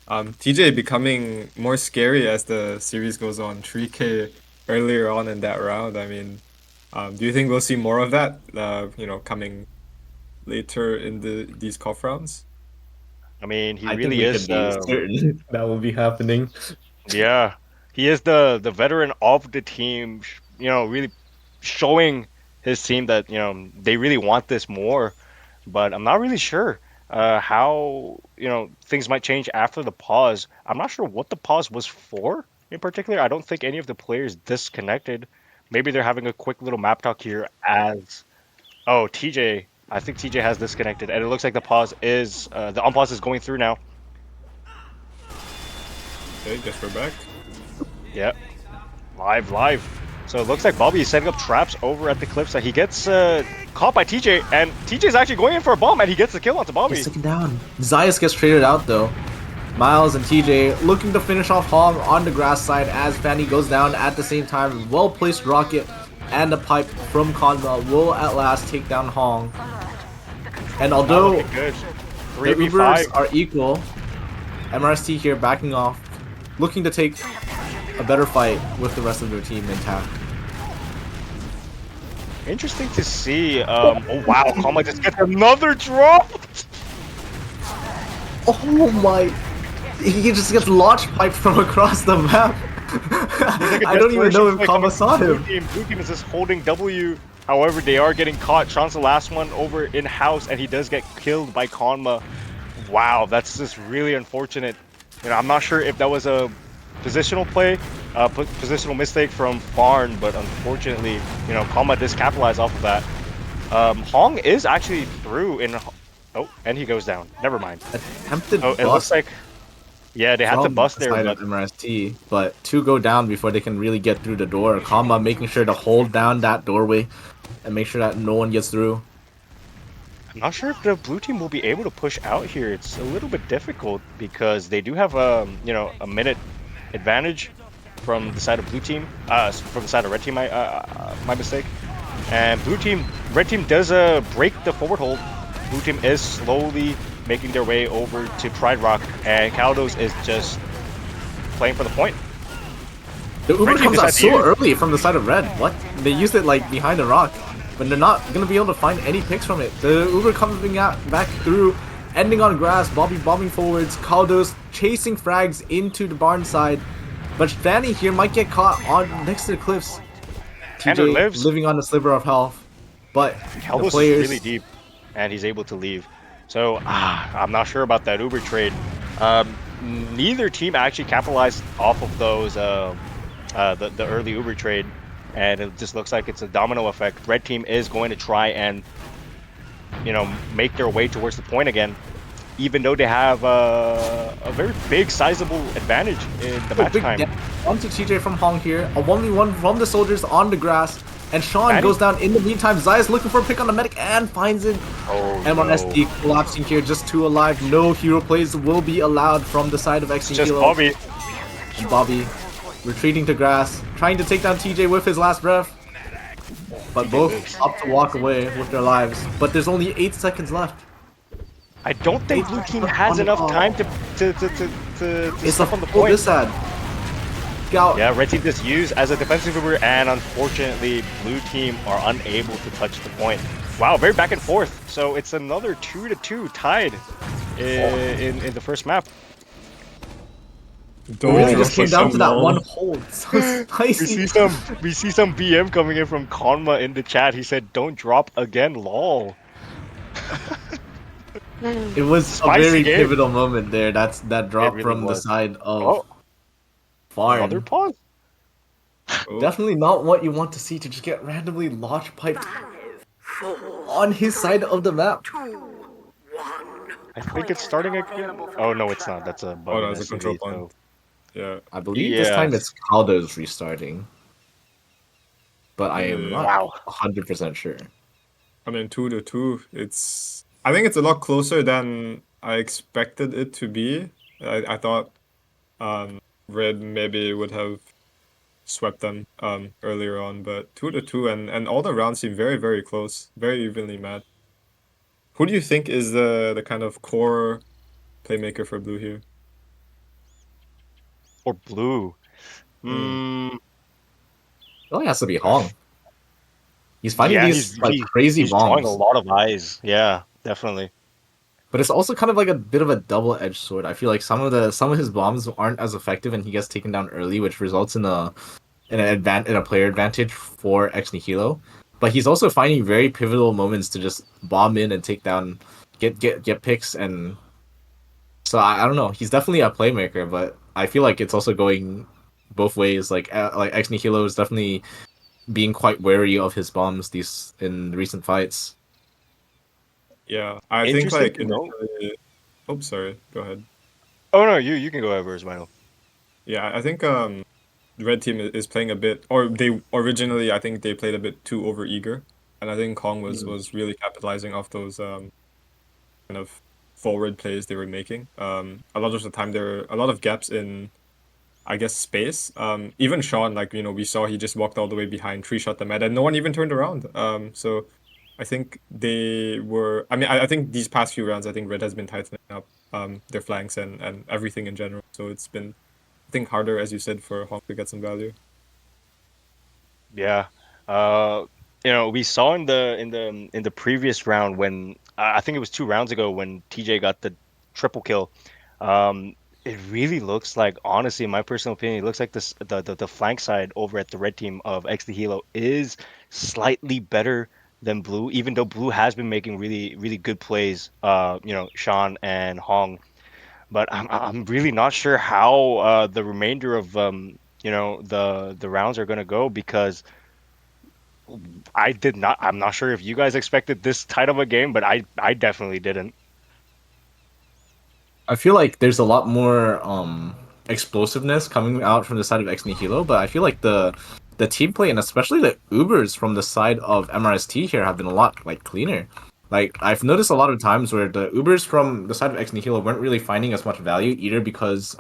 TJ becoming more scary as the series goes on. 3K earlier on in that round. I mean, do you think we'll see more of that? Coming later in these cuff rounds. I mean, he I think really we is could be the certain that will be happening. yeah, he is the veteran of the team. Really showing his team that they really want this more. But I'm not really sure how things might change after the pause. I'm not sure what the pause was for in particular. I don't think any of the players disconnected. Maybe they're having a quick little map talk here as TJ. I think TJ has disconnected, and it looks like the pause is the unpause is going through now. Okay, guess we're back. Yeah, live. So it looks like Bobby is setting up traps over at the cliffside. He gets caught by TJ, and TJ is actually going in for a bomb, and he gets the kill onto Bobby. Gets taken down. Zayas gets traded out though. Miles and TJ looking to finish off Hong on the grass side as Fanny goes down at the same time. Well-placed rocket and a pipe from Conwell will at last take down Hong. And although Looking good. the 3v5. Ubers are equal, MRST here backing off, looking to take a better fight with the rest of their team intact. Interesting to see. Oh wow, Kama just gets another drop. Oh my! He just gets launch piped from across the map. I don't even know if Kama saw him. Blue team is just holding W. However, they are getting caught. Sean's the last one over in house, and he does get killed by Konma. Wow, that's just really unfortunate. I'm not sure if that was a positional play, positional mistake from Farn, but unfortunately, Konma does capitalize off of that. Hong is actually through in. Oh, and he goes down. Never mind. Attempted Oh, it looks like. Yeah, they had to bust there, side but of MRST, but two go down before they can really get through the door. Kama making sure to hold down that doorway and make sure that no one gets through. I'm not sure if the blue team will be able to push out here. It's a little bit difficult because they do have a minute advantage from the side of blue team. From the side of red team, my mistake. And red team does break the forward hold. Blue team is slowly making their way over to Pride Rock, and Caldos is just playing for the point. The Uber comes out so early from the side of red. What? They used it like behind the rock, but they're not gonna be able to find any picks from it. The Uber coming out back through, ending on grass. Bobby bombing forwards. Caldos chasing frags into the barn side, but Fanny here might get caught on next to the cliffs. TJ lives. living on a sliver of health, but Caldos the players is really deep, and he's able to leave. So I'm not sure about that Uber trade. Neither team actually capitalized off of those the early Uber trade, and it just looks like it's a domino effect. Red team is going to try and make their way towards the point again, even though they have a very big sizable advantage in the match time. Onto TJ from Hong here, a 1v1 from the soldiers on the grass. And Sean goes down in the meantime. Zaya's looking for a pick on the medic and finds it. MRST collapsing here, just 2 alive. No hero plays will be allowed from the side of XC Just Nihilo. Bobby. Bobby retreating to grass, trying to take down TJ with his last breath. But both opt to walk away with their lives. But there's only 8 seconds left. I don't think blue team has enough time to step on the point. This side. Yeah, red team just used as a defensive Uber, and unfortunately, blue team are unable to touch the point. Wow, very back and forth. So it's another 2-2 tied in the first map. It really just came down to that one hold. So spicy. We see some BM coming in from Konma in the chat. He said, "Don't drop again, lol." It was a very pivotal moment there. That drop really from the side of Farn. Another pause? Definitely not what you want to see, to just get randomly launch piped on his side of the map. I think it's starting again. Oh no, it's not. That's a bug. Oh, that's a control point. Yeah. I believe this time it's Caldo's restarting. But I am not 100% sure. I mean, 2-2. I think it's a lot closer than I expected it to be. I thought Red maybe would have swept them earlier on, but 2-2, and all the rounds seem very, very close, very evenly matched. Who do you think is the kind of core playmaker for blue here? Or blue. It only has to be Hong. He's finding Yeah, these like crazy he's drawing a bombs. lot of eyes. Yeah, definitely. But it's also kind of like a bit of a double-edged sword. I feel like some of his bombs aren't as effective, and he gets taken down early, which results in a player advantage for Ex Nihilo. But he's also finding very pivotal moments to just bomb in and take down, get picks, and so I don't know. He's definitely a playmaker, but I feel like it's also going both ways. Like Ex Nihilo is definitely being quite wary of his bombs these in recent fights. Yeah, I think Interesting like to know. initially. Oh, sorry. Go ahead. Oh no, you can go over as well. Yeah, I think the red team is playing a bit, or they originally I think they played a bit too overeager, and I think Kong was really capitalizing off those kind of forward plays they were making. A lot of the time there were a lot of gaps in, I guess, space. Even Sean, like we saw he just walked all the way behind, tree shot the med, and no one even turned around. So I think they were. I mean, I think these past few rounds, I think Red has been tightening up their flanks and everything in general. So it's been, I think, harder, as you said, for Hong to get some value. Yeah. Uh, we saw in the previous round when I think it was 2 rounds ago when TJ got the triple kill. Um, it really looks like, honestly, in my personal opinion, it looks like the flank side over at the red team of X the Hilo is slightly better than blue, even though blue has been making really, really good plays. Sean and Hong, but I'm really not sure how the remainder of the rounds are gonna go because I did not. I'm not sure if you guys expected this tight of a game, but I definitely didn't. I feel like there's a lot more explosiveness coming out from the side of Ex Nihilo, but I feel like the team play and especially the Ubers from the side of MRST here have been a lot like cleaner. Like I've noticed a lot of times where the Ubers from the side of Ex Nihilo weren't really finding as much value either because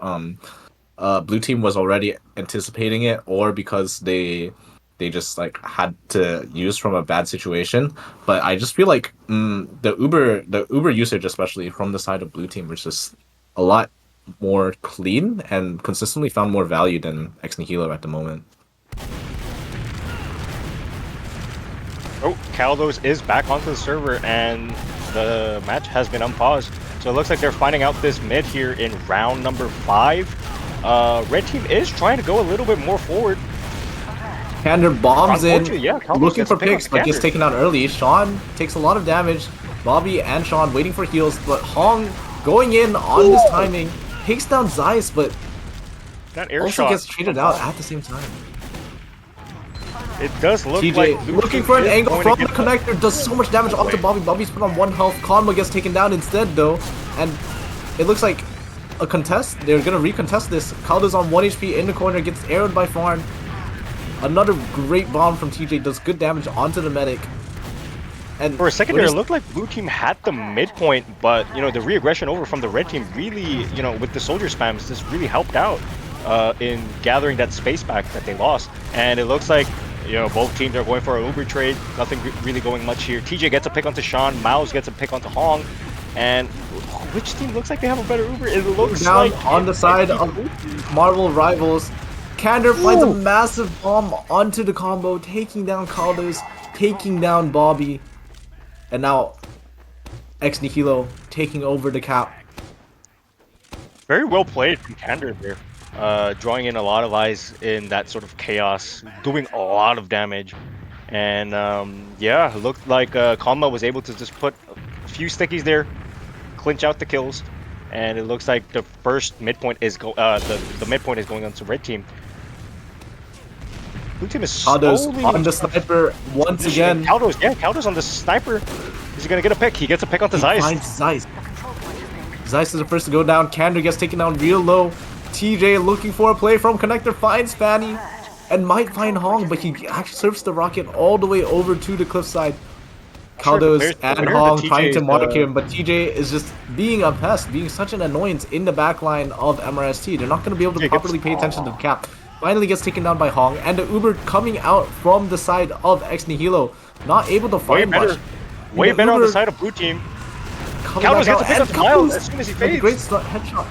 blue team was already anticipating it or because they just like had to use from a bad situation. But I just feel like the Uber usage, especially from the side of blue team, was just a lot more clean and consistently found more value than Ex Nihilo at the moment. Oh, Caldos is back onto the server, and the match has been unpaused. So it looks like they're finding out this mid here in round number 5. Red team is trying to go a little bit more forward. Kander bombs in, Yeah, looking for picks, but gets taken out early. Sean takes a lot of damage. Bobby and Sean waiting for heals, but Hong going in on this timing, takes down Zeiss, but That air also shot gets traded out at the same time. It does look TJ like looking for an angle from the connector, does so much damage off to Bobby. Bobby's put on 1 health. Konma gets taken down instead though, and it looks like a contest. They're gonna recontest this. Caldo's on 1 HP in the corner, gets arrowed by Farn. Another great bomb from TJ does good damage onto the medic. And for a second there, it looked like blue team had the midpoint, but the re-aggression over from the red team really, with the soldier spams, this really helped out in gathering that space back that they lost. And it looks like both teams are going for an Uber trade. Nothing really going much here. TJ gets a pick onto Sean. Miles gets a pick onto Hong. And which team looks like they have a better Uber? It looks down like on the side of Marvel Rivals. Kander finds a massive bomb onto the combo, taking down Caldos, taking down Bobby. And now Ex Nihilo taking over the cap. very well played from Kander there. Drawing in a lot of eyes in that sort of chaos, doing a lot of damage. And yeah, it looked like Konma was able to just put a few stickies there, clinch out the kills. And it looks like the first midpoint is the midpoint is going on to red team. Blue team is slowly on the sniper once again. Caldo's on the sniper. Is he gonna get a pick? He gets a pick onto Zeiss. Finds Zeiss. Zeiss is the first to go down. Kander gets taken down real low. TJ looking for a play from connector, finds Fanny and might find Hong, but he actually surfs the rocket all the way over to the cliffside. Kaldos and Hong trying to TJ is, mark him, but TJ is just being a pest, being such an annoyance in the backline of MRST. They're not going to be able to properly pay attention to the cap. Finally gets taken down by Hong, and the Uber coming out from the side of Ex Nihilo, not able to find much. Way better on the side of blue team. Kaldos gets a pick up to Miles as soon as he fades. Great headshot.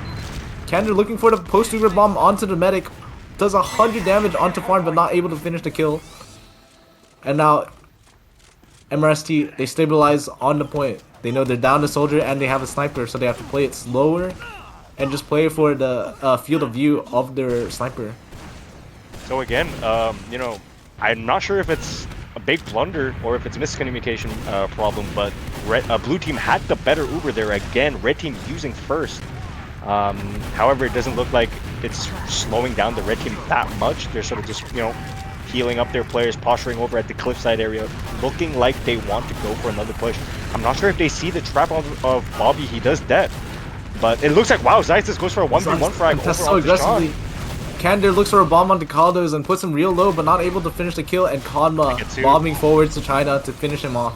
Kander looking for the post Uber bomb onto the medic. Does 100 damage onto Farm, but not able to finish the kill. And now MRST, they stabilize on the point. They know they're down the soldier and they have a sniper, so they have to play it slower and just play for the field of view of their sniper. So again, you know, I'm not sure if it's a big blunder or if it's miscommunication problem, but blue team had the better Uber there again. Red team using first. However, it doesn't look like it's slowing down the red team that much. They're sort of just, you know, healing up their players, posturing over at the cliffside area, looking like they want to go for another push. I'm not sure if they see the trap of Bobby. He does that, but it looks like, wow, Zaitis goes for a 1v1 frag over so aggressively. Kander looks for a bomb onto Kaldos and puts him real low, but not able to finish the kill, and Konma bombing forwards to China to finish him off.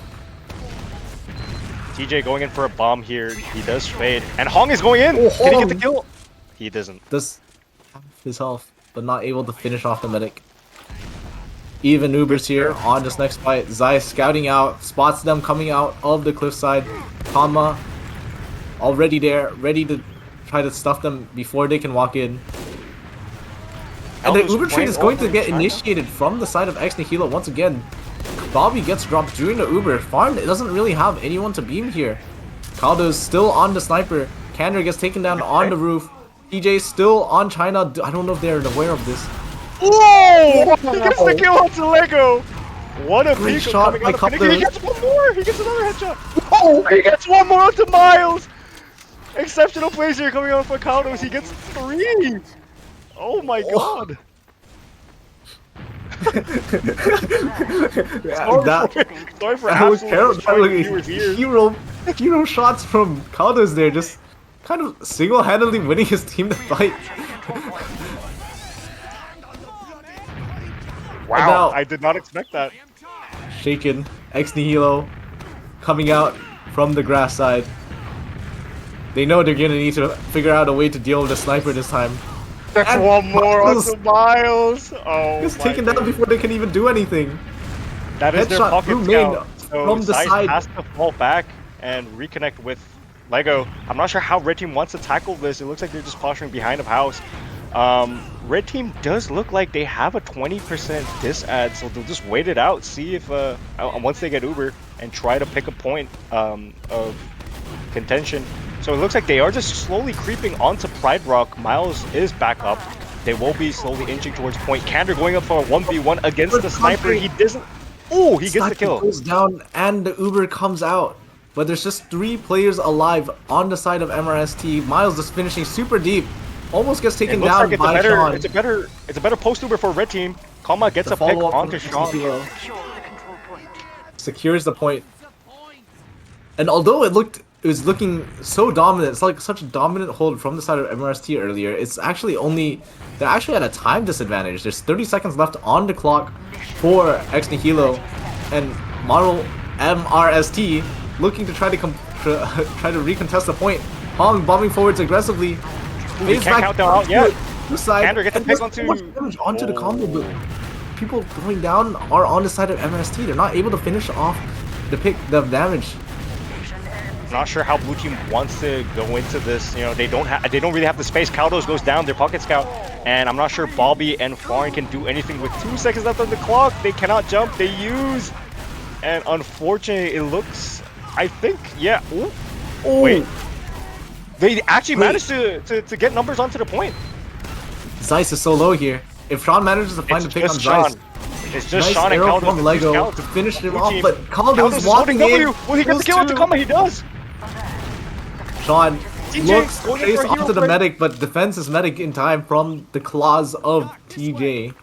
TJ going in for a bomb here. He does fade, and Hong is going in. Can he get the kill? He doesn't. Does his health, but not able to finish off the medic. Even Ubers here on this next fight. Zai scouting out, spots them coming out of the cliffside. Konma already there, ready to try to stuff them before they can walk in. And the Uber trade is going to get initiated from the side of Ex Nihilo once again. Bobby gets dropped during the Uber. Farm doesn't really have anyone to beam here. Kaldo's still on the sniper. Kander gets taken down on the roof. TJ still on China. I don't know if they're aware of this. Whoa! He gets the kill onto Lego! What a great peek shot coming by out of He Kaldos. gets one more! He gets another headshot! Whoa! He gets one more onto Miles! Exceptional plays here coming out for Kaldos. He gets 3! Oh my god! Sorry for hero shots from Kaldos there, just kind of single-handedly winning his team the fight. Wow, now, I did not expect that. Shaken, Ex Nihilo coming out from the grass side. They know they're gonna need to figure out a way to deal with the sniper this time. That's and one more onto Miles. Oh, he's taken down before they can even do anything. That is their pocket scout. So from the side. Has to fall back and reconnect with Lego. I'm not sure how Red Team wants to tackle this. It looks like they're just posturing behind of house. Red Team does look like they have a 20% disad, so they'll just wait it out, see if once they get Uber and try to pick a point of contention. So it looks like they are just slowly creeping onto Pride Rock. Miles is back up. They will be slowly inching towards point. Kander going up for a 1v1 against the sniper. He doesn't. Oh, he gets the kill. Goes down and the Uber comes out. But there's just 3 players alive on the side of MRST. Miles is finishing super deep. Almost gets taken down like by Sean. It's a better post Uber for Red Team. Kama gets a pick onto Sean. Secures the point. And although it was looking so dominant, it's like such a dominant hold from the side of MRST earlier, it's actually they're actually at a time disadvantage. There's 30 seconds left on the clock for Ex Nihilo, and model MRST looking to try to recontest the point. Hong bombing forwards aggressively. He can't count them out yet. Kander gets a pick onto damage onto the combo, but people going down are on the side of MRST. They're not able to finish off the damage. Not sure how blue team wants to go into this. You know, they don't really have the space. Kaldos goes down, their pocket scout, and I'm not sure Bobby and Foreign can do anything with 2 seconds left on the clock. They cannot jump. They use, and unfortunately, it looks. I think, yeah. Ooh. Wait, they actually managed to get numbers onto the point. Zeiss is so low here. If Sean manages to find the pick on Zeiss. It's just nice Sean and arrow Kaldos from Lego to finish him off, but Kaldos walking in. Will he get the kill onto Kama? He does. Sean looks chase onto the medic, but defends his medic in time from the claws of TJ.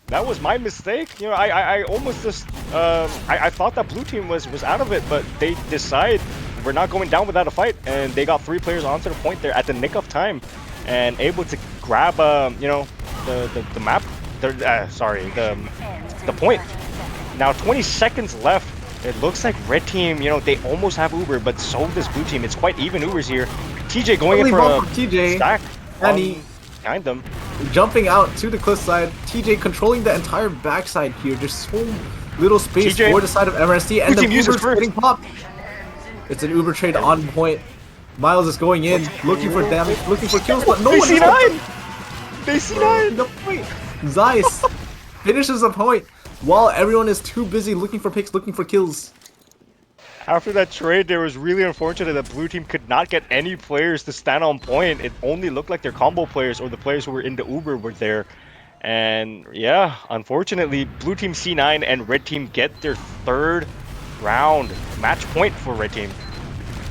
That was my mistake. You know, I almost just I thought that blue team was out of it, but they decide we're not going down without a fight, and they got 3 players onto the point there at the nick of time, and able to grab you know, the map. Sorry, the point. Now 20 seconds left. It looks like red team, you know, they almost have Uber, but so does blue team. It's quite even Ubers here. TJ going in for a TJ. stack Fanny behind them. jumping out to the cliffside. TJ controlling the entire backside here. There's so little space TJ, for the side of MRST, and the team uses Uber's first. getting popped. It's an Uber trade on point. Miles is going in, looking for damage, looking for kills, but no They one see is 9! They see 9! the point. Zeiss finishes a point while everyone is too busy looking for picks, looking for kills. After that trade, it was really unfortunate that blue team could not get any players to stand on point. It only looked like their combo players or the players who were in the Uber were there. And yeah, unfortunately, blue team C9 and red team get their third round match point for red team.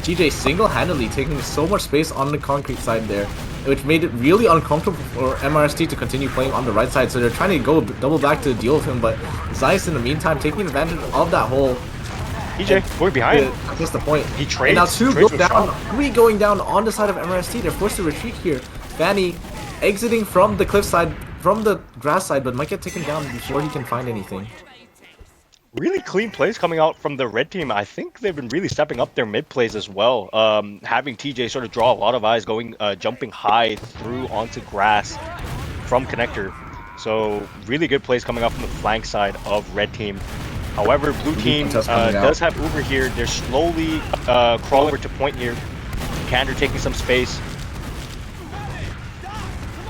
TJ single-handedly taking so much space on the concrete side there, which made it really uncomfortable for MRST to continue playing on the right side. So they're trying to go double back to deal with him, but Zeiss in the meantime taking advantage of that hole. TJ going behind. That's the point. He trades. And now 2 trades go with down, Sean. 3 going down on the side of MRST. They're forced to retreat here. Fanny exiting from the cliffside, from the grass side, but might get taken down before he can find anything. Really clean plays coming out from the red team. I think they've been really stepping up their mid plays as well. Having TJ sort of draw a lot of eyes, going jumping high through onto grass from connector. So really good plays coming out from the flank side of red team. However, blue team does have Uber here. They're slowly crawling over to point here. Kander taking some space.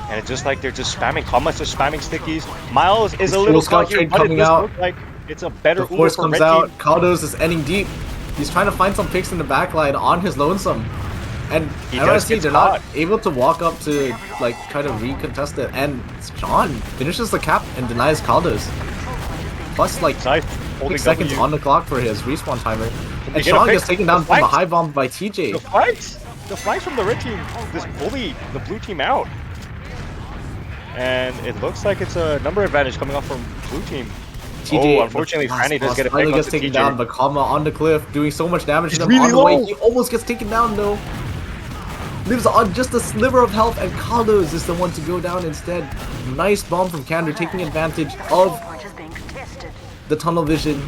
And it's just like they're just spamming comments, they're spamming stickies. Miles is a little caught here, but it does look like it's a better Uber Force for comes red out. team. Kaldos is ending deep. He's trying to find some picks in the backline on his lonesome. And He does MRST, get they're caught. not able to walk up to like try to recontest it. And Sean finishes the cap and denies Kaldos. Plus like Scythe holding 6 seconds W. on the clock for his respawn timer. they And get a Sean pick? gets taken down The from a flanks? high bomb by TJ. The flanks from the red team just bully the blue team out. And it looks like it's a number advantage coming off from blue team. TJ, unfortunately, Fanny does get a pick finally on gets the taken TJ. down, but Kama on the cliff doing so much damage to He's him really on the way. low. He almost gets taken down though. Lives on just a sliver of health, and Kaldos is the one to go down instead. Nice bomb from Kander, taking advantage of the tunnel vision.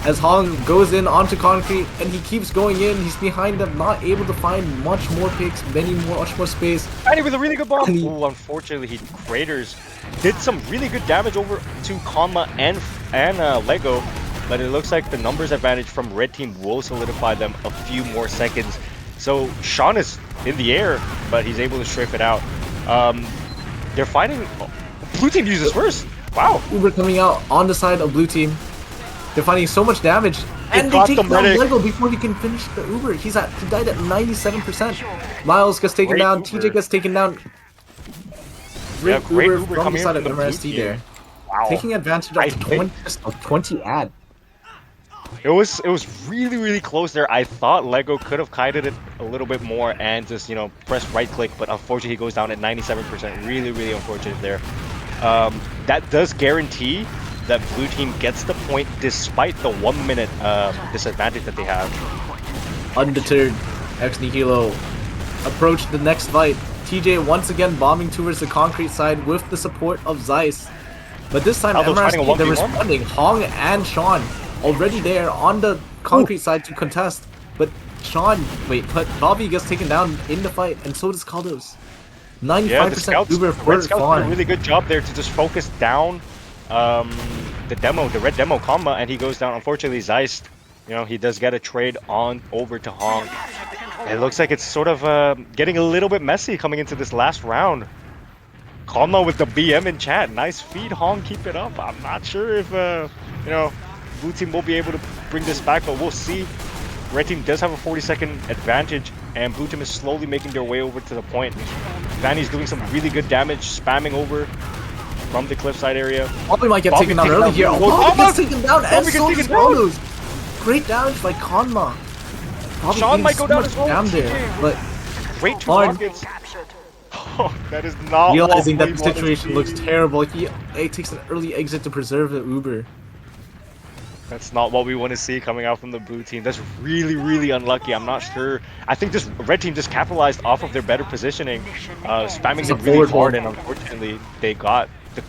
As Hong goes in onto concrete, and he keeps going in. He's behind them, not able to find much more picks, much more space. Fanny with a really good bomb. And he- Ooh, unfortunately, he craters. Did some really good damage over to Konma and Lego, but it looks like the numbers advantage from red team will solidify them a few more seconds. So Sean is in the air, but he's able to strafe it out. They're fighting. Blue team uses first. Wow. Uber coming out on the side of blue team. They're finding so much damage, and they got take the down medic. Lego before he can finish the Uber. He died at 97%. Miles gets taken Great down. Uber. TJ gets taken down. Yeah, great Uber from the coming side in of from the blue MRST team. there, Wow. taking advantage I of think- 20 ad. It was really close there. I thought Lego could have kited it a little bit more and just, you know, press right click, but unfortunately he goes down at 97%. Really unfortunate there. That does guarantee that blue team gets the point despite the 1 minute disadvantage that they have. Undeterred, ex Nihilo approach the next fight. TJ once again bombing towards the concrete side with the support of Zeiss. But this time Aldo's fighting a MRST, they're 1v1. responding. Hong and Sean already there on the concrete side to contest. But Bobby gets taken down in the fight, and so does Kaldos. 95% Yeah, the scouts, Uber the for red scouts did a Fawn. really good job there to just focus down the red demo comma, and he goes down. Unfortunately, Zeiss, you know, he does get a trade on over to Hong. It looks like it's sort of getting a little bit messy coming into this last round. Kalma with the BM in chat. Nice feed, Hong. Keep it up. I'm not sure if, you know, blue team will be able to bring this back, but we'll see. Red team does have a 40-second advantage, and blue team is slowly making their way over to the point. Vanny's doing some really good damage, spamming over from the cliffside area. Bobby might get Bobby taken down taken early down. here. Oh, Bobby Bobby! gets taken down, and Bobby gets so taken does down. Kaldos. Great damage by Konma. Bobby Sean getting might go so down much as well. down there, TJ. but Great two Hard. rockets. Oh, that is not realizing what that we the wanted to situation see. looks terrible, he takes an early exit to preserve the Uber. That's not what we want to see coming out from the blue team. That's really unlucky. I'm not sure. I think this red team just capitalized off of their better positioning, spamming It's a them really forward hard, hold. and unfortunately they got the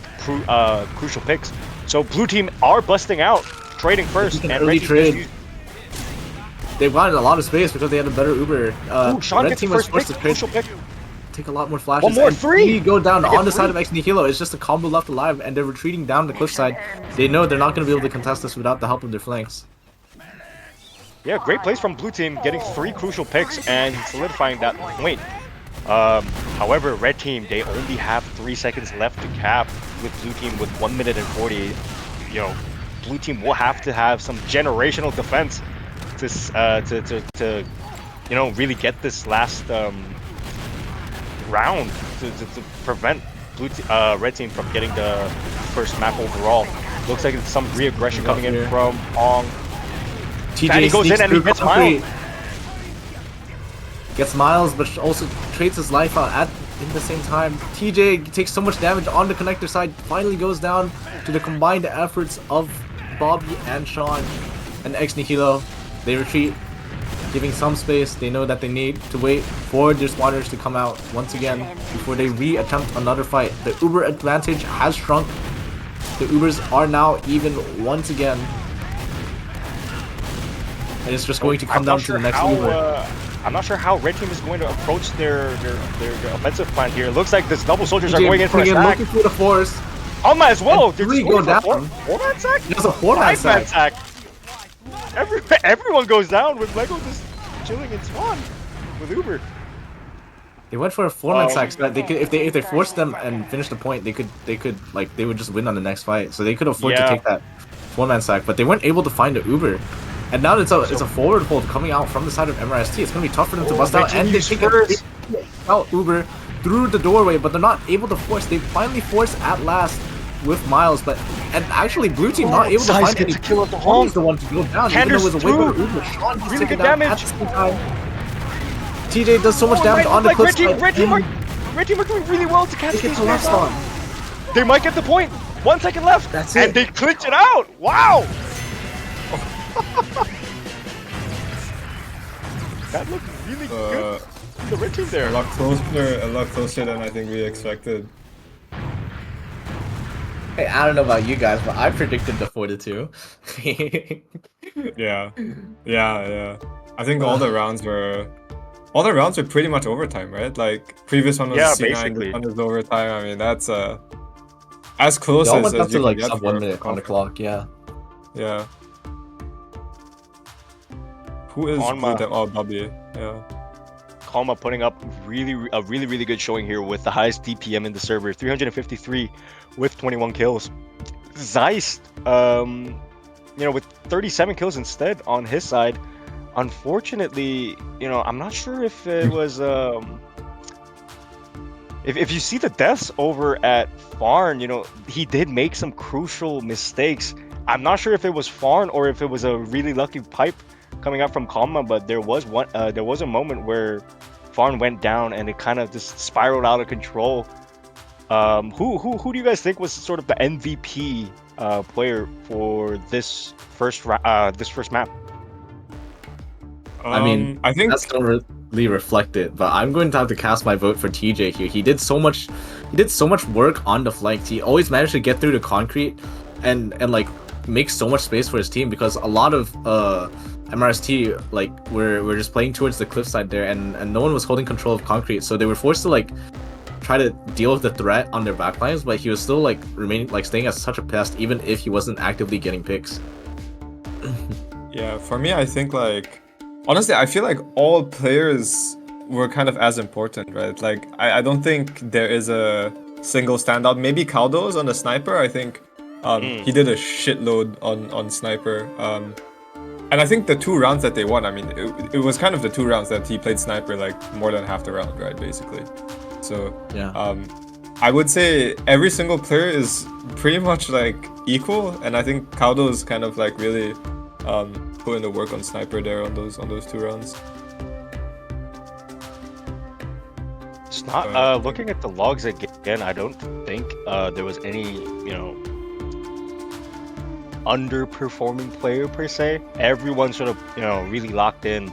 crucial picks. So blue team are busting out trading first, an and early Red Team trade. just They wanted a lot of space because they had a better Uber. Ooh, Sean Red gets the team was first forced pick, to trade, crucial pick. take a lot more flashes. One more, and three! Go down They get on the side three. of Ex Nihilo. It's just a combo left alive, and they're retreating down the cliffside. They know they're not going to be able to contest this without the help of their flanks. Yeah, great plays from blue team, getting 3 crucial picks and solidifying that point. However, red team, they only have 3 seconds left to cap with blue team with 1 minute and 40. You know, blue team will have to have some generational defense to you know, really get this last round to prevent red team from getting the first map overall. Looks like it's some re-aggression coming in from Ong. TJ goes in and he gets Miles. Gets Miles, but also trades his life out in the same time. TJ takes so much damage on the connector side, finally goes down to the combined efforts of Bobby and Sean and Ex Nihilo. They retreat, giving some space. They know that they need to wait for their spawners to come out once again before they re-attempt another fight. The Uber advantage has shrunk. The Ubers are now even once again. And it's just going to come down to the next Uber. I'm not sure how red team is going to approach their offensive plan here. It looks like this double soldiers are going in for a stack. Looking for the force. Alma as well. They're just go down. 4-man sack? There's a 4-man sack. Everyone goes down with Lego just chilling in spawn with Uber. They went for a 4-man sack so that they could, if they forced them and finished the point, they could like they would just win on the next fight. So they could afford to take that 4-man sack, but they weren't able to find an Uber. And now it's a forward hold coming out from the side of MRST. It's gonna be tough for them to bust out, and they take out Uber through the doorway, but they're not able to force. They finally force at last with Miles, and actually blue team not able to find any. Kill at the Sean's the one to go down. Cander's even though it was a way better Uber. Sean gets really taken good down damage. at the same time. TJ does so much damage on the cliff side. Red team are doing really well to catch They get these the left players. spawn. They might get the point. 1 second left. That's it. And they clinch it out. Wow. That looked really good. The red team there. A lot closer than I think we expected. Hey, I don't know about you guys, but I predicted the 4-2. Yeah. I think all the rounds were pretty much overtime, right? Like previous one was C9, basically. this one is overtime. I mean, that's as close They all as went up you to like can get sub for 1 minute on the clock, yeah. Yeah. Who is Bobby? Yeah. Kalma putting up a really good showing here with the highest DPM in the server, 353 with 21 kills. Zeist, you know, with 37 kills instead on his side. Unfortunately, you know, I'm not sure if it was if you see the deaths over at Farn, you know, he did make some crucial mistakes. I'm not sure if it was Farn or if it was a really lucky pipe coming out from Kalma, but there was a moment where Farn went down and it kind of just spiraled out of control. Who do you guys think was sort of the MVP player for this first map? I mean, I think that's not really reflected, but I'm going to have to cast my vote for TJ here. He did so much work on the flanks. He always managed to get through the concrete and like make so much space for his team, because a lot of MRST like were just playing towards the cliffside there, and no one was holding control of concrete, so they were forced to like try to deal with the threat on their backlines, but he was still like remaining, like staying as such a pest even if he wasn't actively getting picks. Yeah, for me, I think like honestly, I feel like all players were kind of as important, right? Like I don't think there is a single standout. Maybe Kaldo's on the sniper. I think he did a shitload on sniper. And I think the 2 rounds that they won, I mean, it was kind of the 2 rounds that he played sniper like more than half the round, right? Basically. So yeah, I would say every single player is pretty much like equal, and I think Kaldo's kind of like really put in the work on sniper there on those 2 rounds. It's not looking at the logs again. I don't think there was any, you know, underperforming player per se. Everyone sort of, you know, really locked in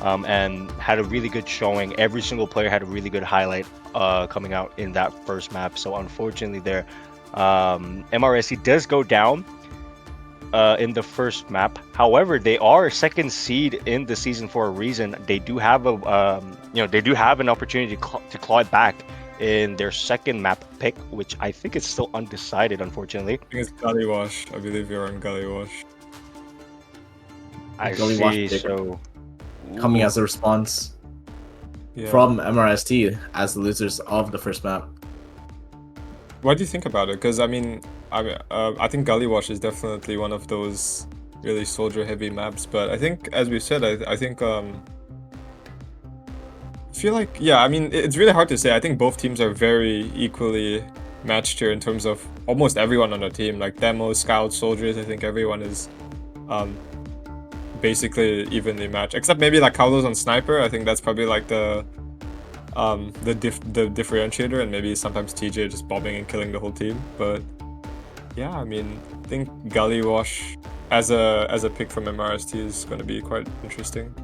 and had a really good showing. Every single player had a really good highlight coming out in that first map. So unfortunately there, MRST does go down. in the first map. However, they are second seed in the season for a reason. They do have a they do have an opportunity to claw it back in their second map pick, which I think is still undecided, unfortunately. I think it's Gullywash. I believe you're on Gullywash. I Gullywash see. pick So coming ooh. as a response Yeah. from MRST as the losers of the first map. What do you think about it? Because I mean, I think Gullywash is definitely one of those really soldier-heavy maps. But I think, as we said, I think I feel like, yeah, I mean, it's really hard to say. I think both teams are very equally matched here in terms of almost everyone on the team, like demos, scouts, soldiers. I think everyone is basically evenly matched, except maybe like Kaulo's on sniper. I think that's probably like the differentiator, and maybe sometimes TJ just bombing and killing the whole team. But yeah, I mean, I think Gullywash as a pick from MRST is going to be quite interesting.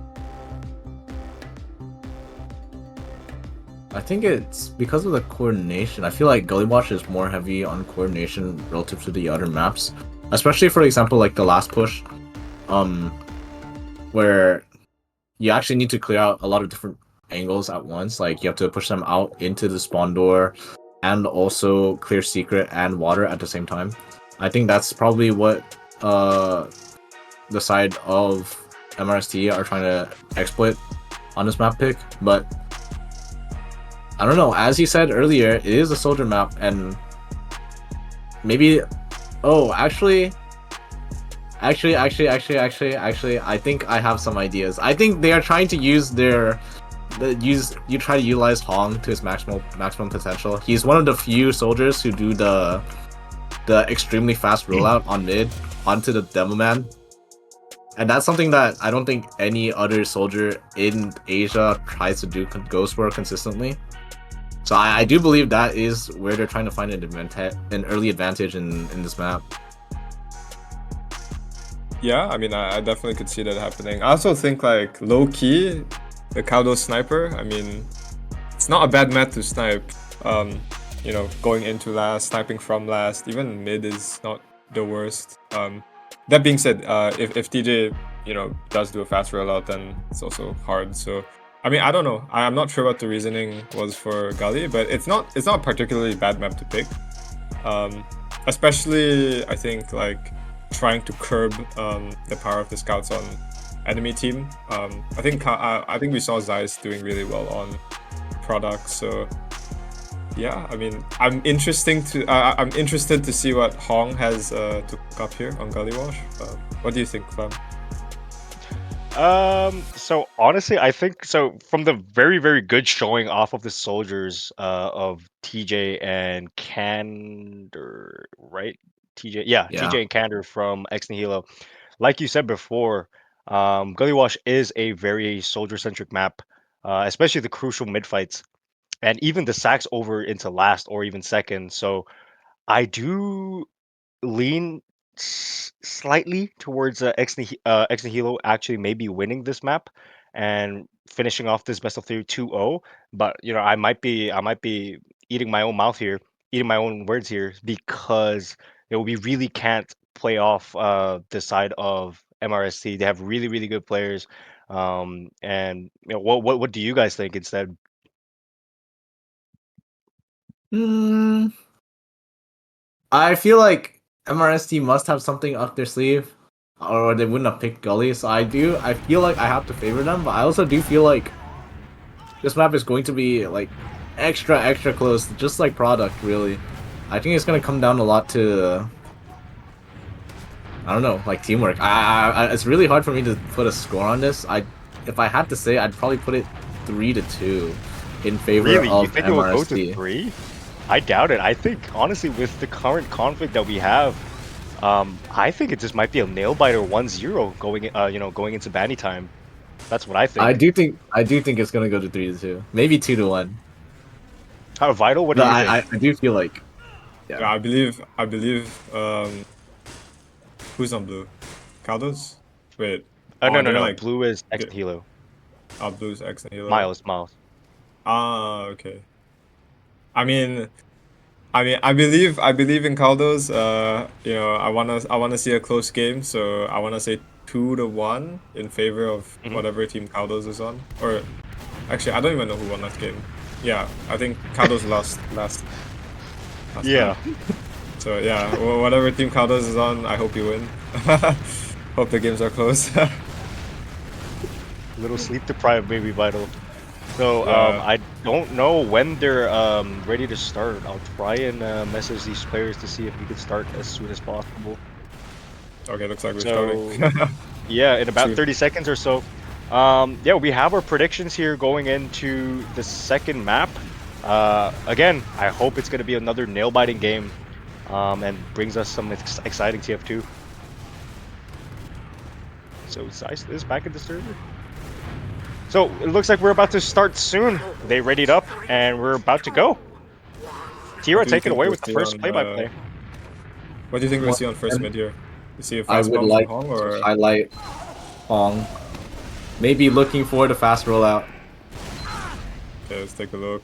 I think it's because of the coordination. I feel like Gullywash is more heavy on coordination relative to the other maps, especially for example like the last push, where you actually need to clear out a lot of different angles at once. Like you have to push them out into the spawn door, and also clear secret and water at the same time. I think that's probably what the side of MRST are trying to exploit on this map pick, but I don't know. As you said earlier, it is a soldier map, and maybe. Oh, actually, I think I have some ideas. I think they are trying to use you try to utilize Hong to his maximum potential. He's one of the few soldiers who do the extremely fast rollout on mid onto the demo man. And that's something that I don't think any other soldier in Asia tries to do goes for consistently. So I do believe that is where they're trying to find an early advantage in this map. Yeah, I mean, I definitely could see that happening. I also think like low key, the Kaudo sniper. I mean, it's not a bad map to snipe. You know, going into last, sniping from last, even mid is not the worst. That being said, if TJ does do a fast rollout, then it's also hard. So I mean, I don't know. I'm not sure what the reasoning was for Gully, but it's not a particularly bad map to pick. Especially I think like trying to curb the power of the scouts on enemy team. I think we saw Zeiss doing really well on products. So yeah, I mean, I'm interested to see what Hong has to cook up here on Gullywash. What do you think, Flam? So honestly, I think so from the very, very good showing off of the soldiers of TJ and Candor, right? TJ, yeah, Yeah. TJ and Candor from Ex Nihilo. Like you said before, Gullywash is a very soldier-centric map, especially the crucial mid fights, and even the sacks over into last or even second. So I do lean slightly towards Ex Nihilo actually maybe winning this map and finishing off this best of 3 2-0. But I might be eating my own mouth here, eating my own words here, because we really can't play off the side of MRST. They have really, really good players. And what do you guys think instead? Hmm. I feel like MRST must have something up their sleeve, or they wouldn't have picked Gully. So I feel like I have to favor them, but I also do feel like this map is going to be like extra close, just like product really. I think it's gonna come down a lot to I don't know, like teamwork. It's really hard for me to put a score on this. If I had to say, I'd probably put it 3-2 in favor Really, you of think it will go to MRST. 3? I doubt it. I think honestly, with the current conflict that we have, I think it just might be a nail biter 1-0 going into banny time. That's what I think. I do think it's gonna go to 3-2, maybe 2-1. How Vital? What do But you think? I do feel like Yeah, yeah. I believe who's on blue? Caldos? Wait. No, Oh, no, they're no. like Blue is Ex okay, Nihilo. Blue's X and Halo. Miles. Ah, okay. I mean, I mean, I believe in Caldo's. You know, I wanna see a close game, so I wanna say 2-1 in favor of Mhm. whatever team Caldo's is on. Or actually, I don't even know who won that game. Yeah, I think Caldo's last Yeah. time. So yeah, whatever team Caldo's is on, I hope you win. Hope the games are close. A little sleep deprived may be vital. So Yeah. I don't know when they're ready to start. I'll try and message these players to see if we can start as soon as possible. Okay, looks like we're So starting. yeah, in about True. 30 seconds or so. Yeah, we have our predictions here going into the second map. Again, I hope it's going to be another nail-biting game and brings us some exciting TF2. So Zeiss is back in the server. So it looks like we're about to start soon. They readied up and we're about to go. Tira, What do you take it think away we'll with the see first on, play-by-play. What do you think we'll see on first mid here? You see a I fast would bomb like from Hong, to or highlight Hong. Maybe looking for the fast rollout. okay, let's take a look.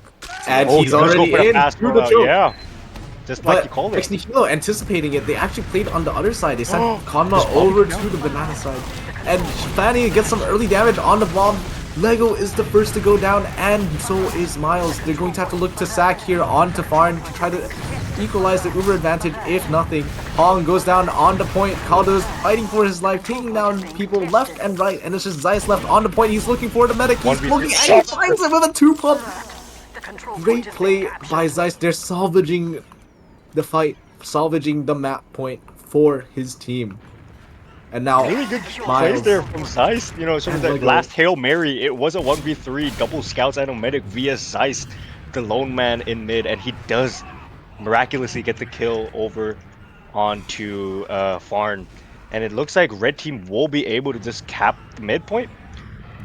And Oh, he's he does go already for the in fast through the rollout, choke. yeah. Just like But you called it. Nihilo anticipating it, they actually played on the other side. They sent Konma Just over popping to the banana side. And Fanny gets some early damage on the bomb. Lego is the first to go down, and so is Miles. They're going to have to look to sack here onto Farn to try to equalize the Uber advantage, if nothing. Hong goes down on the point. Caldo's fighting for his life, taking down people left and right, and it's just Zeiss left on the point. He's looking for the medic. He's 1v3. looking, and he finds it with a 2-pump. Great play by Zeiss. They're salvaging the fight, salvaging the map point for his team. And now Really good plays Miles. there from Zeiss. You know, sort of And that Lego. last Hail Mary. It was a 1v3, double scouts and a medic via Zeiss, the lone man in mid, and he does miraculously get the kill over onto Farn. And it looks like red team will be able to just cap the midpoint.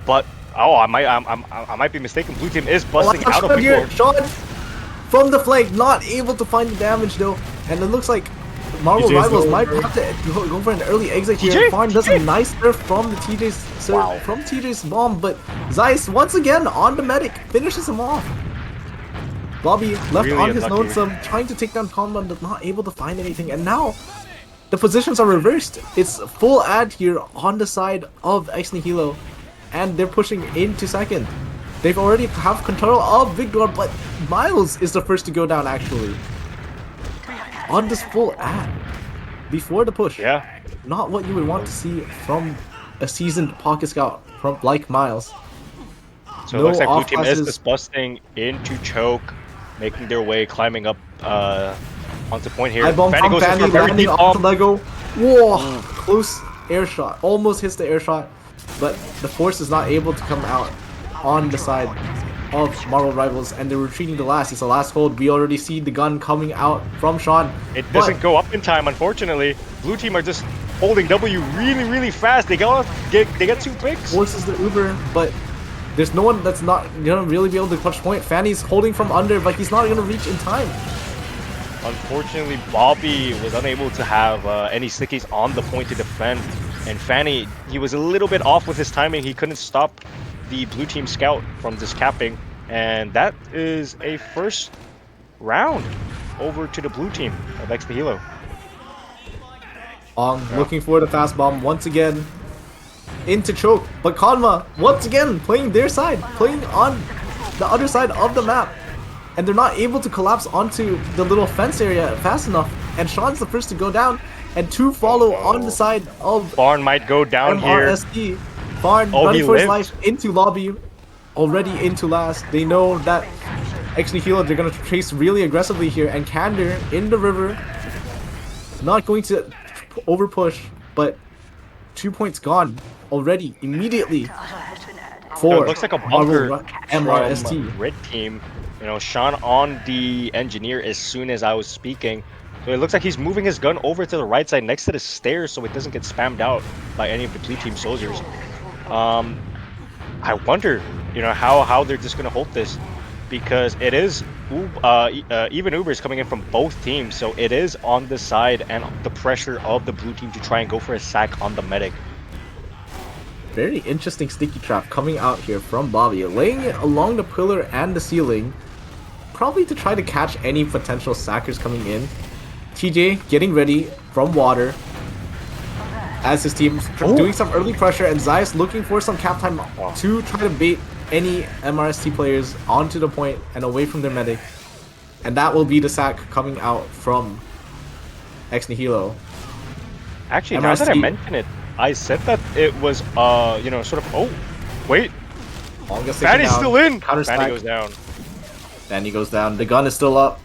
But I might be mistaken. Blue team is busting out of here. big Sean from the flank, not able to find the damage though. And it looks like Marvel TJ's Rivals low, might bro. have to go for an early exit TJ? here. Farn does a TJ? nice surf from the TJ's bomb, but Zeiss once again on the medic finishes him off. Bobby left Really on his unlucky. lonesome, trying to take down Conman, but not able to find anything. And now the positions are reversed. It's full ad here on the side of Ex Nihilo, and they're pushing into second. They've already have control of Victor, but Miles is the first to go down actually. On this full ad, before the push. Yeah. Not what you would want to see from a seasoned pocket scout from like Miles. So No it looks like blue off team is passes. just busting into choke, making their way, climbing up onto point here. High bomb Fanny from goes in for Fanny, a very landing deep onto bomb. Lego. Whoa, close air shot. Almost hits the air shot, but the force is not able to come out on the side of Marvel Rivals, and they're retreating the last. It's the last hold. We already see the gun coming out from Sean. It but doesn't go up in time, unfortunately. Blue team are just holding W really fast. They get 2 picks. forces the Uber, but there's no one that's not gonna really be able to clutch point. Fanny's holding from under, but he's not gonna reach in time. Unfortunately, Bobby was unable to have any stickies on the point to defend. And Fanny, he was a little bit off with his timing. He couldn't stop the blue team scout from just capping. And that is a first round over to the blue team of Ex Nihilo. Looking for the fast bomb once again into choke, but Konma once again playing their side, playing on the other side of the map, and they're not able to collapse onto the little fence area fast enough. And Sean's the first to go down, and 2 follow on the side of Barn might go down here. MRST. Barn Oh, running he for his lived. life into lobby, already into last. They know that actually Nihilo, they're gonna chase really aggressively here, and Kander in the river, not going to over push, but 2 points gone already immediately So for it looks like a bunker Marvel MRST. from red team. You know, Sean on the engineer as soon as I was speaking. So it looks like he's moving his gun over to the right side next to the stairs so it doesn't get spammed out by any of the blue team soldiers. I wonder, you know, how they're just gonna hold this, because it is even Uber is coming in from both teams, so it is on the side and the pressure of the blue team to try and go for a sack on the medic. Very interesting sticky trap coming out here from Bobby, laying it along the pillar and the ceiling, probably to try to catch any potential sackers coming in. TJ getting ready from water as his team's doing some early pressure, and Zeiss looking for some cap time to try to bait any MRST players onto the point and away from their medic. And that will be the sack coming out from Ex Nihilo. Actually, now that I mention it, I said that it was, you know, sort of. Oh, wait. Fanny's still in. Fanny goes down. Fanny goes down. The gun is still up,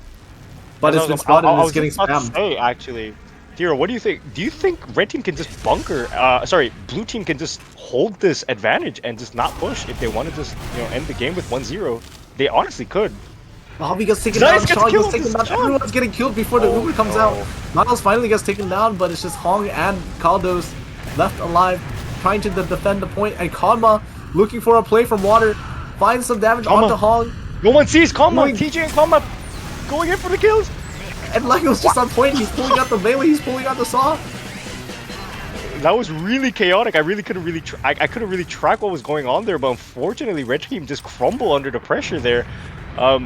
but it's been spotted and it's getting spammed. Hey, actually, Tiro, what do you think? Do you think red team can just bunker? Sorry, blue team can just hold this advantage and just not push if they want to just, you know, end the game with 1-0? They honestly could. Bobby gets taken down, Sean gets taken down, everyone's getting killed before the Uber comes out. Miles finally gets taken down, but it's just Hong and Kaldos left alive, trying to defend the point, and Kanma looking for a play from water, finds some damage onto Hong. No one sees Kanma, TJ and Kanma going in for the kills. And Lego's just on point, he's pulling out the melee, he's pulling out the saw. That was really chaotic. I really couldn't really I couldn't really track what was going on there, but unfortunately red team just crumble under the pressure there.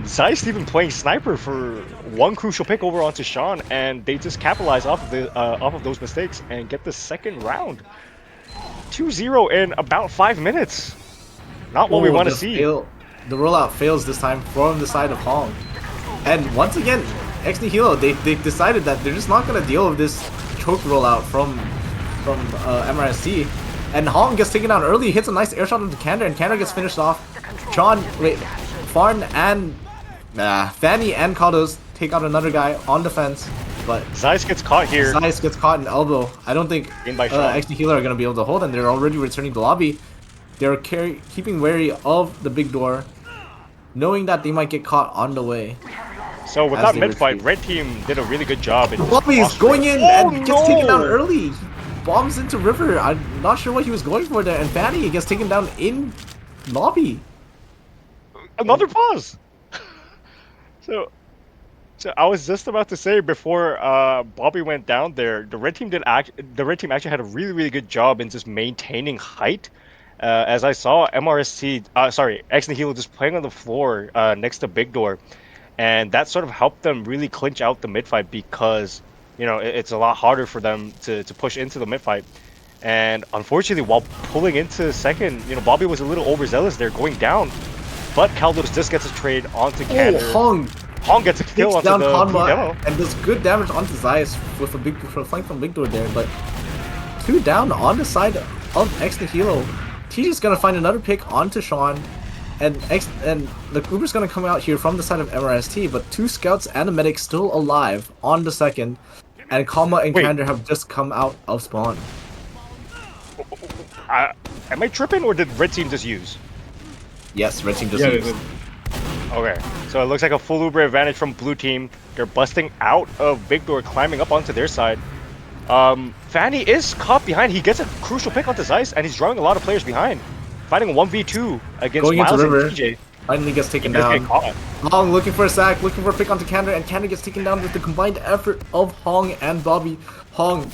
Zeiss even playing sniper for one crucial pick over onto Sean, and they just capitalize off of those mistakes and get the second round. 2-0 in about 5 minutes. Not what we want to see. The rollout fails this time from the side of Hong. And once again, Ex Nihilo, they decided that they're just not going to deal with this choke rollout from MRST. And Hong gets taken down early, hits a nice air shot into Kander, and Kander gets finished off. Farn and Fanny and Kaldos take out another guy on defense, but Zeiss gets caught here. Zeiss gets caught in elbow. I don't think Ex Nihilo are going to be able to hold, and they're already returning to lobby. They're keeping wary of the big door, knowing that they might get caught on the way. So with that mid-fight, red team did a really good job. Bobby is going in and gets taken down early. Bombs into River. I'm not sure what he was going for there, and Fanny gets taken down in lobby. Another pause. So I was just about to say before Bobby went down there, the red team actually had a really good job in just maintaining height. As I saw MRST, Ex Nihilo just playing on the floor next to Big Door, and that sort of helped them really clinch out the mid fight, because you know it's a lot harder for them to push into the mid fight. And unfortunately, while pulling into second, you know, Bobby was a little overzealous there, going down. But Kaldos just gets a trade onto Kander. Hong gets a kill onto the demo. And does good damage onto Zeiss with a flank from Big Door there. But 2 down on the side of Ex Nihilo. TJ's gonna find another pick onto Sean, and the Uber's gonna come out here from the side of MRST. But 2 scouts and a medic still alive on the second, and Kalma and Kander have just come out of spawn. Am I tripping, or did red team just use? Yes, red team just used. Okay, so it looks like a full Uber advantage from blue team. They're busting out of Big Door, climbing up onto their side. Fanny is caught behind. He gets a crucial pick onto Zeiss, and he's drawing a lot of players behind. Fighting a 1v2 against Miles and TJ. Finally gets taken down. Hong looking for a sack, looking for a pick onto Kander, and Kander gets taken down with the combined effort of Hong and Bobby. Hong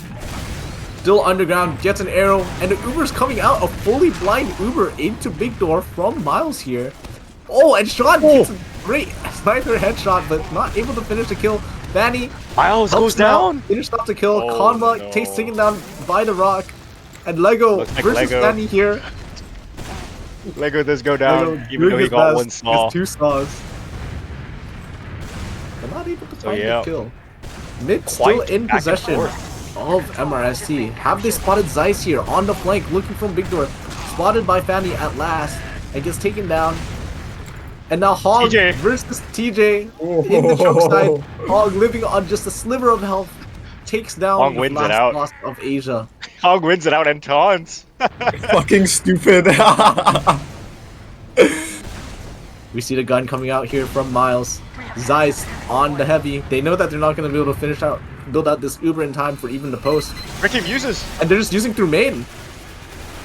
still underground, gets an arrow, and the Uber's coming out, a fully blind Uber into Big Door from Miles here. Oh, and Sean gets a great sniper headshot, but not able to finish the kill. Fanny Miles goes down. Finished off the kill. Kanma takes taken down by the rock, and Lego versus Fanny here. Lego does go down, even though he got 1 saw. 2 saws. But not able to find the kill. Mid still in possession of MRST. Have they spotted Zeiss here on the flank, looking from Big Door. Spotted by Fanny at last, and gets taken down. And now Hog versus TJ in the choke side. Hog living on just a sliver of health, takes down the last boss of Asia. Hog wins it out and taunts. Fucking stupid. We see the gun coming out here from Miles. Zeiss on the heavy. They know that they're not going to be able to build out this Uber in time for even the post. Red team uses. And they're just using through main.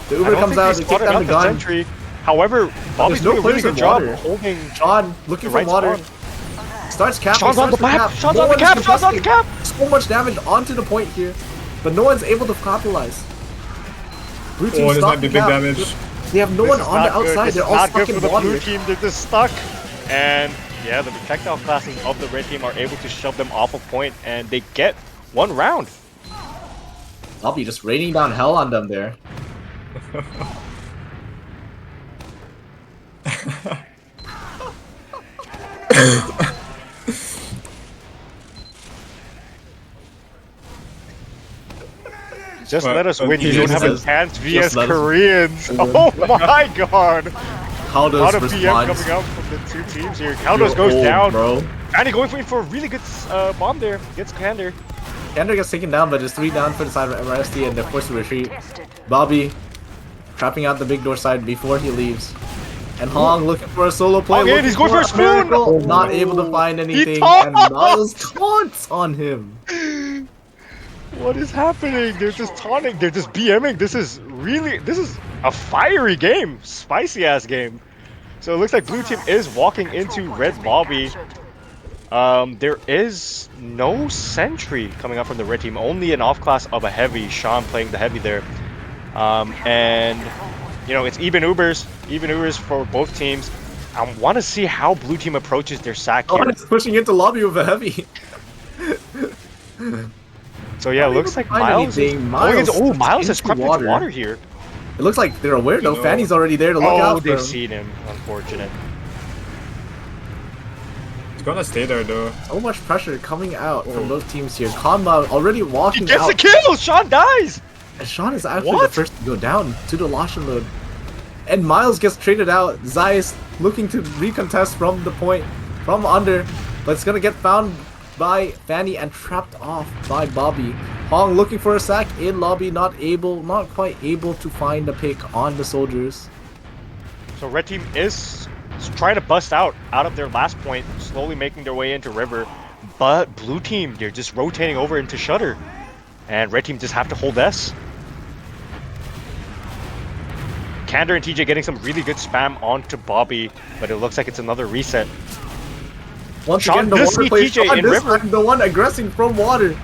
The Uber comes out, they take down the gun. Sentry. However, Bobby's doing a really good job holding. Sean looking for water. Starts capping. Sean's on the cap. Sean's on the cap. Sean's on the cap. So much damage onto the point here, but no one's able to capitalize. Blue team stopped the cap. They have no one on the outside. They're all stuck in water. Blue team, they're just stuck, and Yeah, the projectile classes of the red team are able to shove them off a point, and they get 1 round. I'll be just raining down hell on them there. Just Well, let us win. You don't have a Jesus. chance vs let us- Koreans. Oh my god. How A lot does of PM response? coming out from the two teams here. Kaldos goes You're old, down. bro. And he going for a really good bomb there. Gets Kander. Kander gets taken down, but there's 3 down for the side of MRST, and they're forced to retreat. Bobby trapping out the big door side before he leaves. And Hong looking for a solo play. Hong in, he's going for a spoon! miracle, not able to find anything, and taunts! Miles taunts on him. What is happening? They're just taunting. They're just BMing. This is a fiery game. Spicy ass game. So it looks like blue team is walking into red lobby. There is no sentry coming up from the red team. Only an off class of a heavy. Sean playing the heavy there. And you know, it's even Ubers for both teams. I want to see how blue team approaches their sack here. Oh, it's pushing into lobby with a heavy. So yeah, it looks like find Miles is anything. going into, Miles Miles has into crept into water. water here. It looks like they're aware though. No. Fanny's already there to look Oh, out for they've him. seen him. Unfortunate. It's gonna stay there though. So much pressure coming out from both teams here. Kanma already He walking gets out. the kill! Sean dies! And Sean is actually What? the first to go down to the Lashin mode. And Miles gets traded out. Zeiss looking to recontest from the point, from under. But it's gonna get found by Fanny and trapped off by Bobby. Hong looking for a sack in lobby, not quite able to find a pick on the soldiers. So red team is trying to bust out of their last point, slowly making their way into river. But blue team, they're just rotating over into shutter. And red team just have to hold S. Kander and TJ getting some really good spam onto Bobby, but it looks like it's another reset. Once Sean again, the does water see play. TJ Sean in this river. time the one aggressing from water.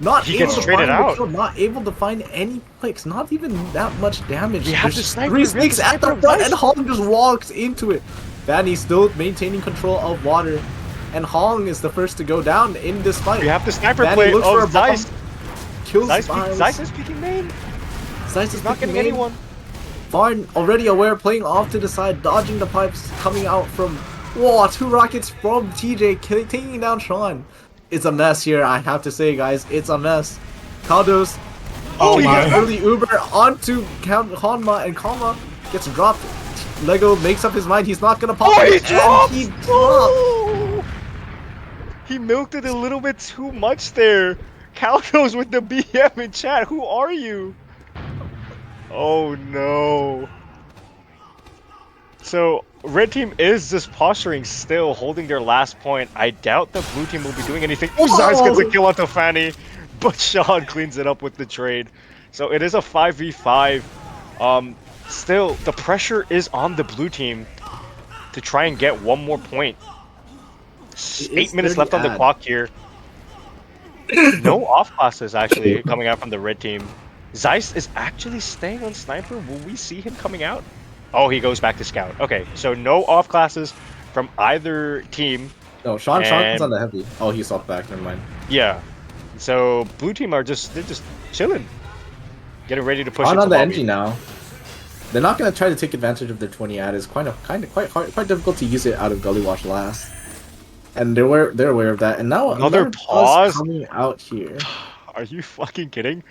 Not He able gets to traded find the out. kill, not able to find any clicks, not even that much damage. We have There's the sniper, 3 we have snakes the at the sniper, front, guys. and Hong just walks into it. Fanny still maintaining control of water, and Hong is the first to go down in this fight. We have the sniper Fanny play looks for a of bomb, Zeiss. kills Zeiss Miles. is peeking main. Zeiss He's is not picking getting main. anyone. Varn already aware, playing off to the side, dodging the pipes coming out from. Whoa, 2 rockets from TJ taking down Sean. It's a mess here, I have to say, guys. It's a mess. Kaldos. Oh he my. gets early Uber onto Hanma, and Kalma gets dropped. Lego makes up his mind. He's not gonna pop. Oh, he it, and dropped! He dropped. Oh! He milked it a little bit too much there. Kaldos with the BM in chat. Who are you? Oh no. So red team is just posturing still, holding their last point. I doubt the blue team will be doing anything. Oh, Zeiss gets a kill onto Fanny, but Sean cleans it up with the trade. So it is a 5v5. Still, the pressure is on the blue team to try and get one more point. It 8 is minutes 30 left on the ad. clock here. No off classes actually coming out from the red team. Zeiss is actually staying on sniper. Will we see him coming out? Oh, he goes back to scout. Okay, so no off classes from either team. No, Sean comes And- on the heavy. Oh, he swapped back. Never mind. Yeah. So blue team they're just chilling, getting ready to push On into the lobby. NG now. They're not gonna try to take advantage of their 20 ad. It's quite hard, quite difficult to use it out of Gullywash last. And they're aware of that. And now Another buzz pause? coming out here. Are you fucking kidding?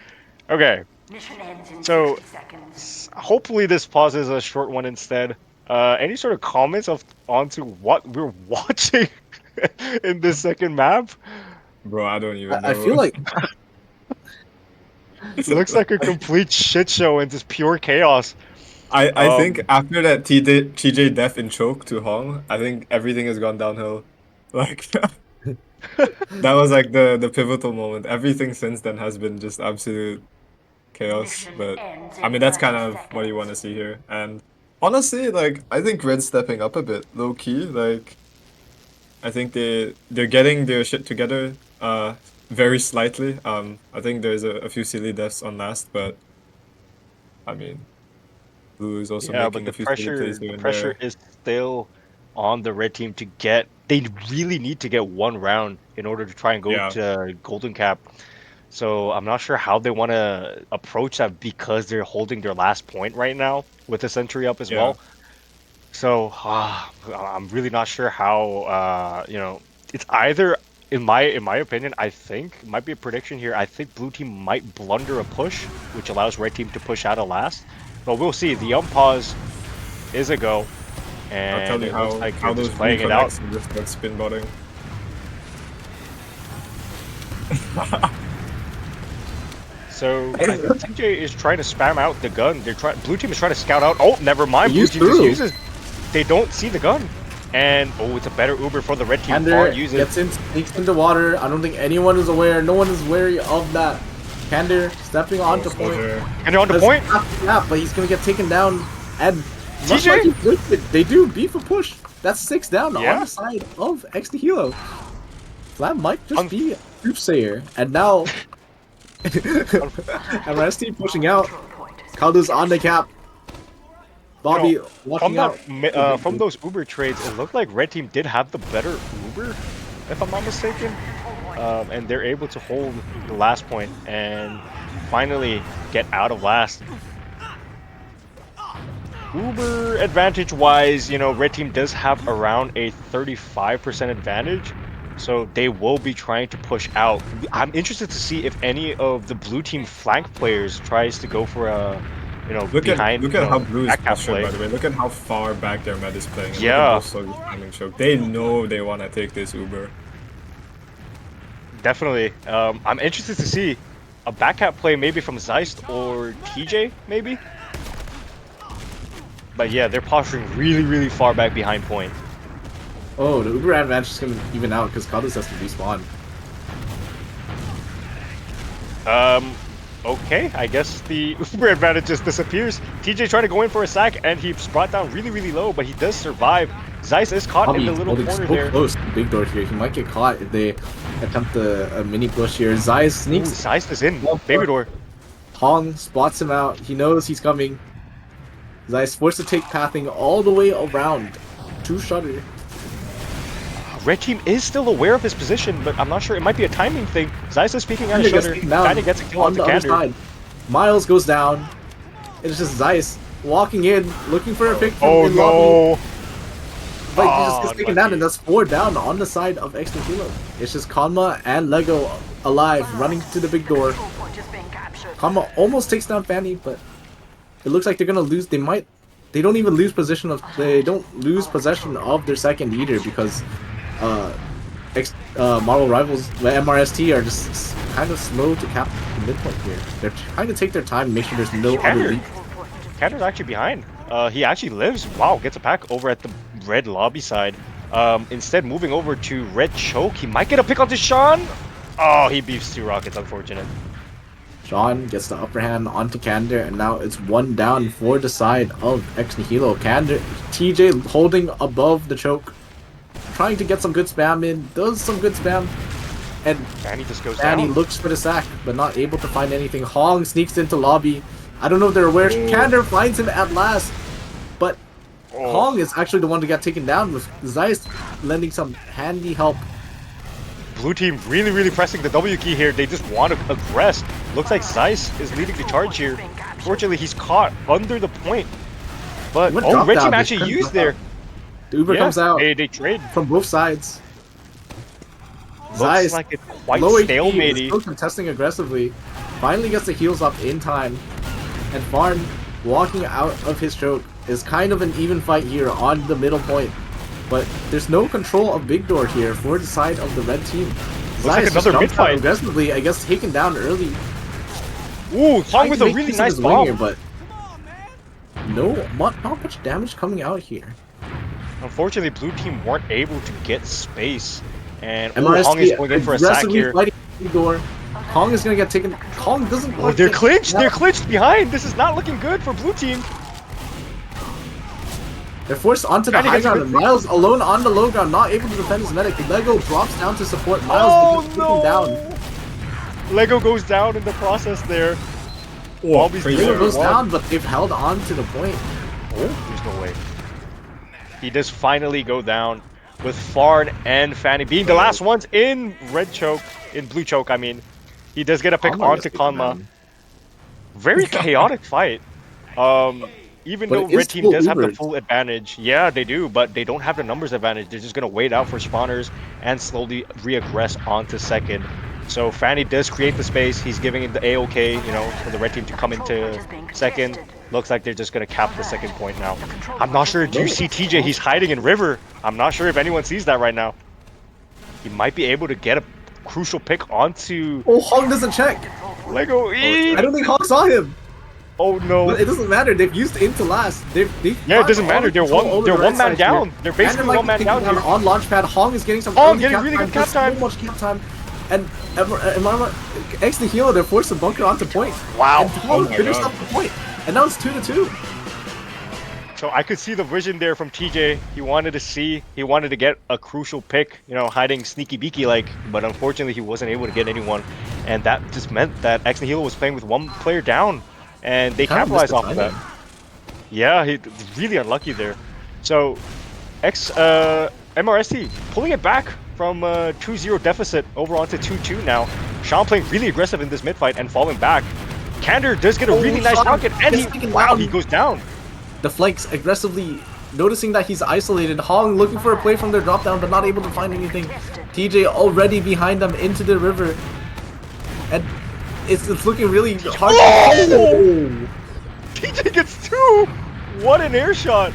Okay, Mission ends in So- 60 seconds. hopefully this pause is a short one instead. Any sort of comments onto what we're watching in this second map? Bro, I don't even know. I feel like It looks like a complete shit show and just pure chaos. I think after that TJ death in choke to Hong, I think everything has gone downhill. Like that was like the pivotal moment. Everything since then has been just absolute chaos. But I mean that's kind of what you want to see here. And honestly, like I think Red's stepping up a bit, low key. Like I think they're getting their shit together very slightly. I think there's a few silly deaths on last, but I mean Blue is also Yeah, but making the a few silly pressure plays here the and pressure there. is still on the red team to get. They really need to get one round in order to try and go Yeah. to Golden Cap. So I'm not sure how they want to approach that because they're holding their last point right now with the century up as Yeah. well. So I'm really not sure how it's either in my opinion, I think it might be a prediction here. I think blue team might blunder a push, which allows red team to push out of last. But we'll see. The pause is a go, and I'll tell you it looks like how they're those just playing it out. reconnects with that spin botting. So I think TJ is trying to spam out the gun. Blue team is trying to scout out. Oh, never mind. Blue Use team just through. uses. They don't see the gun, and it's a better Uber for the red team. Kander Far uses. gets in, sneaks into water. I don't think anyone is aware. No one is wary of that. Kander stepping onto point. And they're on the point. Yeah, but he's gonna get taken down. And much TJ? like he predicted, they do beef a push. That's 6 down Yeah. on the side of X Nihilo. Flam might just be a soothsayer. And now MRST pushing out. Kaldu's on the cap. Bobby walking out. From those Uber trades, it looked like red team did have the better Uber, if I'm not mistaken. And they're able to hold the last point and finally get out of last. Uber advantage wise, red team does have around a 35% advantage, so they will be trying to push out. I'm interested to see if any of the blue team flank players tries to go for a Look behind, at how blue is back half pushing, play. by the way. Look at how far back their med is playing. Yeah. They know they want to take this Uber. Definitely. I'm interested to see a backhand play maybe from Zeist or TJ, maybe. But yeah, they're posturing really, really far back behind point. Oh, the Uber advantage is gonna even out because Kaldu has to respawn. Okay, I guess the Uber advantage just disappears. TJ trying to go in for a sack, and he's brought down really, really low, but he does survive. Zeist is caught in the little holding corner so there. close to the big door here. He might get caught if they attempt a mini push here. Zeist Ooh, sneaks. Zeist is in. Baby door. Hong spots him out. He knows he's coming. Zeist forced to take pathing all the way around to Shutter. Red team is still aware of his position, but I'm not sure. It might be a timing thing. Zeist is peeking out of Shutter. Kinda gets a kill on on the the other Kander. side. Miles goes down. It's just Zeist walking in, looking for a pick from Oh the lobby. no! But he just gets taken down, unlucky. and that's 4 down on the side of X Nihilo. It's just Kanma and Lego alive, running to the big door. Kanma almost takes down Fanny, but it looks like they're gonna lose. They don't even lose possession of. They don't lose possession of their second leader because model rivals, the MRST, are just kind of slow to cap the midpoint here. They're trying to take their time and make sure there's no other lead. Kander's actually behind. He actually lives. Wow, gets a pack over at the red lobby side. Instead, moving over to red choke. He might get a pick onto Sean. Oh, he beefs 2 rockets. Unfortunate. Sean gets the upper hand onto Kander, and now it's 1 down for the side of X Nihilo. Kander, TJ holding above the choke, trying to get some good spam in, does some good spam, and Fanny just goes Fanny down. looks for the sack, but not able to find anything. Hong sneaks into lobby. I don't know if they're aware. Kander finds him at last, but Hong is actually the one that got taken down, with Zeist lending some handy help. Blue team really, really pressing the W key here. They just want to aggress. Looks like Zeist is leading the charge here. Fortunately, he's caught under the point. But What red drop team down? actually They used couldn't their. drop The Uber comes out They trade. from both sides. Looks Zeist, like it's quite low HP, is stalemate. still contesting aggressively. Finally gets the heals up in time. And Farn, walking out of his choke, is kind of an even fight here on the middle point. But there's no control of Big Door here for the side of the red team. Looks like Zeist another just mid jumps out fight. aggressively, I guess taken down early. Ooh, Hong Trying with to a make really use of nice his winger, bomb. but not much damage coming out here. Unfortunately, blue team weren't able to get space. And MRST Hong is going in for a sack aggressively here. fighting Big Door. Kong is gonna get taken. Kong doesn't. Oh, they're clinched. They're clinched behind. This is not looking good for blue team. They're forced onto the Trying to high get some ground, and good Miles alone on the low ground, not able to defend his medic. Lego drops down to support Oh Miles, but gets taken down. Lego goes down in the process there. Bobby's crazy. Lego doing goes one. down, but they've held on to the point. Oh, there's no way. He does finally go down with Farn and Fanny being the last ones in blue choke, I mean. He does get a pick onto Kanma. Very chaotic fight. Even though red team does have the full advantage, yeah, they do, but they don't have the numbers advantage. They're just gonna wait out for spawners and slowly reaggress onto second. So Fanny does create the space. He's giving it the A-OK, you know, for the red team to come into second. Looks like they're just gonna cap the second point now. I'm not sure. Do you see TJ? He's hiding in river. I'm not sure if anyone sees that right now. He might be able to get a crucial pick onto. Oh, Hong doesn't check. Lego. I don't think Hong saw him. Oh no! But it doesn't matter. They've used into last. Yeah, it doesn't matter. They're one man down. Here. They're basically one man down here. On launchpad, Hong is getting some really good cap time. So much cap time. And X Nihilo, they're forced to bunker onto point. Wow! And Hong finished up the point. And now it's 2-2. So I could see the vision there from TJ. He wanted to get a crucial pick, you know, hiding sneaky beaky like, but unfortunately he wasn't able to get anyone. And that just meant that X Nihilo was playing with one player down. And they capitalized off of that. Yeah, he's really unlucky there. So, MRST pulling it back from 2-0 deficit over onto 2-2 now. Sean playing really aggressive in this mid fight and falling back. Kander does get a really nice rocket and he goes down. The flanks aggressively noticing that he's isolated. Hong looking for a play from their drop down but not able to find anything. TJ already behind them into the river. And it's looking really hard. Oh! TJ gets 2! What an air shot!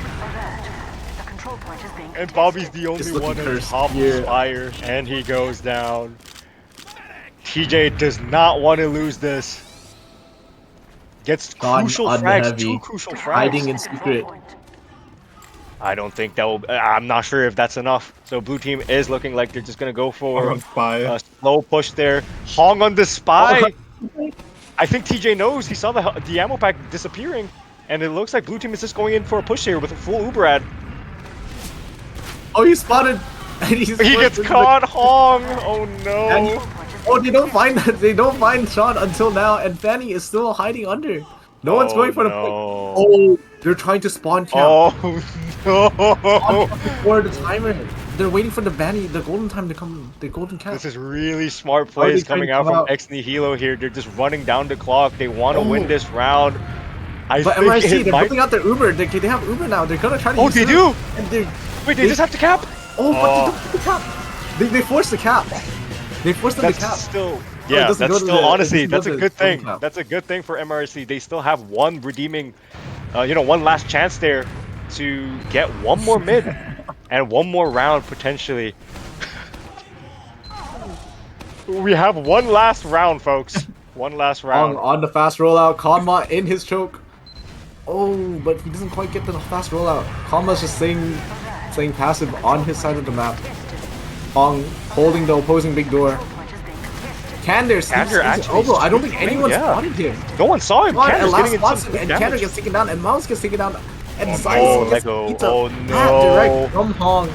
And Bobby's the only one on top of the fire, and he goes down. TJ does not want to lose this. Gets crucial frags, 2 crucial frags. Hiding in secret. I don't think that will. I'm not sure if that's enough. So blue team is looking like they're just gonna go for a slow push there. Hong on the spy. I think TJ knows. He saw the ammo pack disappearing, and it looks like blue team is just going in for a push here with a full Uber ad. Oh, he's spotted. And he gets caught. Hong. Oh no. Oh, they don't find Sean until now, and Fanny is still hiding under. No one's going for the point. Oh, they're trying to spawn camp. Oh no! Before the timer, they're waiting for the golden time to come. The golden cap. This is really smart plays coming out from X Nihilo here. They're just running down the clock. They want to win this round. But MRST, they're putting out their Uber. They have Uber now. They're gonna try to. Oh, they do. Wait, they just have to cap. Oh, but they don't have the cap. They forced the cap. They forced them to cap. Still, yeah, that's still honestly, that's a good thing. That's a good thing for MRST. They still have one redeeming, one last chance there to get one more mid and one more round potentially. We have one last round, folks. One last round. On the fast rollout, Kanma in his choke. Oh, but he doesn't quite get the fast rollout. Kanma's just staying passive on his side of the map. Hong holding the opposing big door. Kander actually elbow. I don't think anyone spotted him. No one saw him. Kander's getting and Kander gets taken down, and Mouse gets taken down, and Zeiss gets direct from Hong.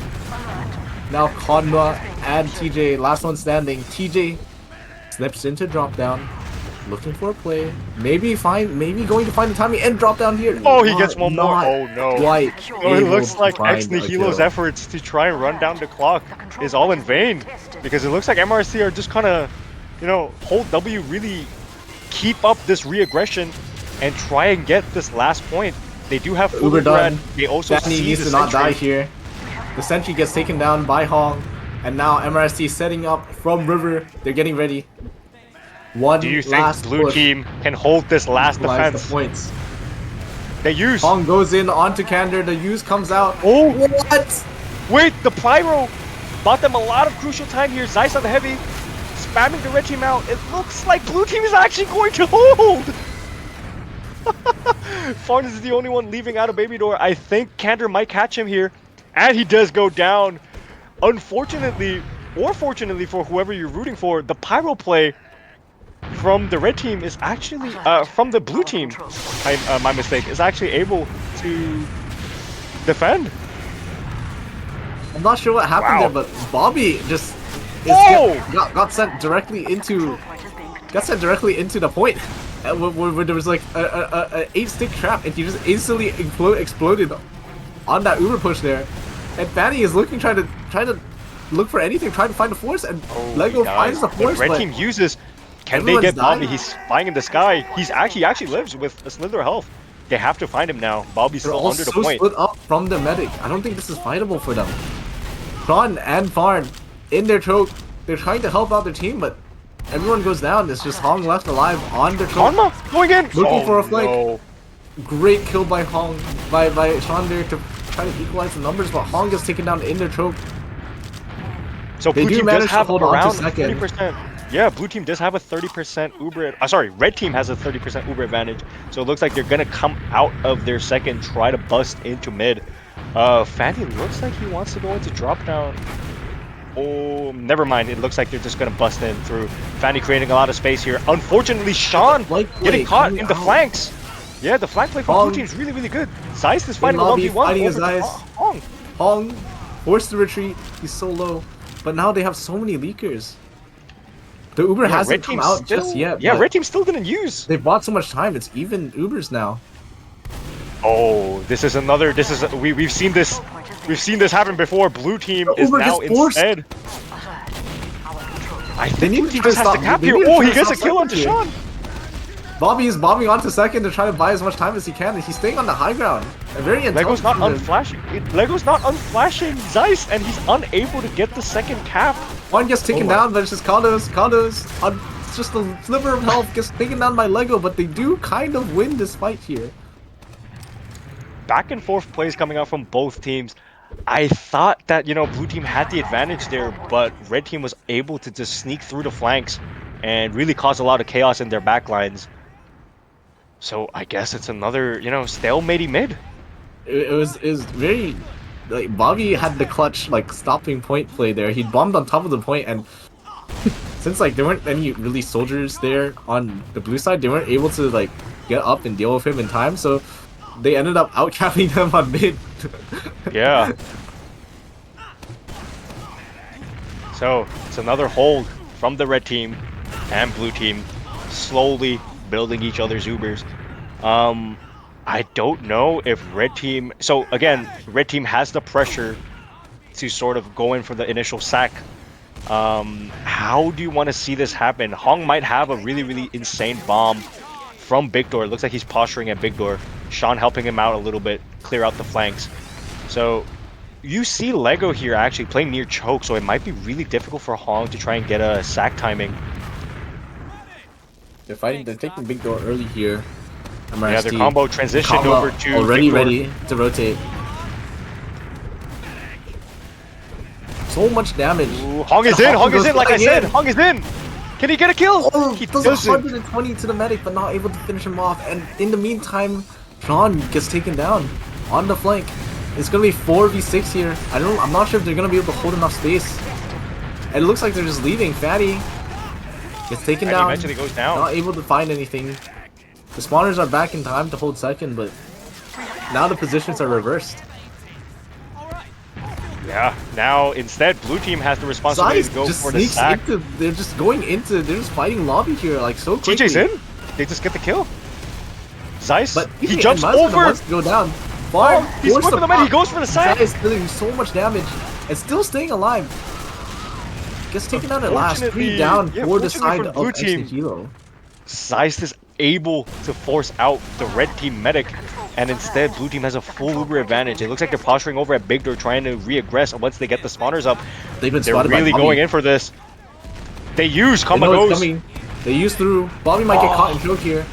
Now Kanma and TJ, last one standing. TJ slips into drop down, looking for a play. Maybe going to find the timing and drop down here. Oh, he gets one more. Oh no. Oh, it looks like X Nihilo's efforts to try and run down the clock is all in vain, because it looks like MRST are just kind of, hold W, really keep up this re-aggression and try and get this last point. They do have full Uber done. They also Daphne needs to not die here. The sentry gets taken down by Hong, and now MRST setting up from river. They're getting ready. Do you think blue team can hold this last defense? The points. They use. Hong goes in onto Kander. The use comes out. Oh, what? Wait, the pyro bought them a lot of crucial time here. Zeiss on the heavy, spamming the red team out. It looks like blue team is actually going to hold. Farnes is the only one leaving out of baby door. I think Kander might catch him here, and he does go down. Unfortunately, or fortunately for whoever you're rooting for, the pyro play from the red team is actually from the blue team. My mistake, is actually able to defend. I'm not sure what happened there, but Bobby just got sent directly into the point, where there was like a 8-stick trap, and he just instantly exploded on that Uber push there. And Fanny is looking, trying to look for anything, trying to find a force, and Lego finds the force. Red but team uses. Can they everyone's get Bobby? dying. He's flying in the sky. He actually lives with a slither health. They have to find him now. Bobby's They're still all under the so point. split up from the medic. I don't think this is fightable for them. Sean and Farn in their choke. They're trying to help out their team, but everyone goes down. It's just Hong left alive on the choke. Karma going in. Looking for a flank. No. Great kill by Hong, by Sean there to try to equalize the numbers, but Hong gets taken down in their choke. So They blue do team manage does to have hold on to around second. 30%. Yeah, blue team does have a 30% Uber. Sorry, red team has a 30% Uber advantage. So it looks like they're gonna come out of their second, try to bust into mid. Fanny looks like he wants to go into drop down. Oh, never mind. It looks like they're just gonna bust in through. Fanny creating a lot of space here. Unfortunately, Sean getting caught in the flanks. Yeah, the flank play from blue team is really, really good. Zeiss is fighting a 1v1 over to Hong. Hong forced to retreat. He's so low, but now they have so many leakers. The Uber hasn't come out just yet. Yeah, red team still didn't use. They bought so much time. It's even Ubers now. Oh, this is another. This is we've seen this. We've seen this happen before. Blue team is Uber now gets forced. instead. I think need blue to team try just to has to stop- cap they here. need to Oh, try he to gets a stop kill onto second Sean. Bobby is bombing onto second to try to buy as much time as he can, and he's staying on the high ground. A very Lego's not intelligent. unflashing. Lego's not unflashing Zeiss, and he's unable to get the second cap. One gets taken down, but it's just Kados. It's just a sliver of health gets taken down by Lego, but they do kind of win this fight here. Back and forth plays coming out from both teams. I thought that, blue team had the advantage there, but red team was able to just sneak through the flanks and really cause a lot of chaos in their backlines. So I guess it's another, stalemate mid. It was very, like, Bobby had the clutch, like, stopping point play there. He bombed on top of the point, and since, like, there weren't any really soldiers there on the blue side, they weren't able to, like, get up and deal with him in time, so they ended up outcapping them on mid. Yeah. So it's another hold from the red team and blue team, slowly building each other's Ubers. I don't know if red team. So again, red team has the pressure to sort of go in for the initial sack. How do you want to see this happen? Hong might have a really, really insane bomb from big door. It looks like he's posturing at big door. Sean helping him out a little bit, clear out the flanks. So you see Lego here actually playing near choke, so it might be really difficult for Hong to try and get a sack timing. They're taking big door early here. MRST. Yeah, their combo transitioned over to already big door. ready to rotate. So much damage. Ooh, Hong is in, Hong is in, like I said, in. Hong is in! Can he get a kill? Oh, He does doesn't. 120 to the medic, but not able to finish him off. And in the meantime, Sean gets taken down on the flank. It's gonna be 4v6 here. I'm not sure if they're gonna be able to hold enough space. And it looks like they're just leaving. Fatty gets taken down. Eventually goes down. Not able to find anything. The spawners are back in time to hold second, but now the positions are reversed. Yeah, now instead blue team has the responsibility Zeiss to go just for the sneaks sack. they're just fighting lobby here like so quickly. TJ's in. They just get the kill. Zeiss, But he TJ jumps and Mazda over. wants to go down. Oh, Farm he's forced whipping the them in. He pop. goes for the sack. Zeiss doing so much damage and still staying alive. Gets taken out at last. 3 Unfortunately- down yeah, for the fortunately side for of blue team. Nihilo. Zeiss is able to force out the red team medic, and instead blue team has a full Uber advantage. It looks like they're posturing over at big door trying to re-aggress, and once they get the spawners up, They've been they're spotted by really Bobby. going in for this. They use They combo know it's goes. coming. They use through. Bobby might get caught in choke here.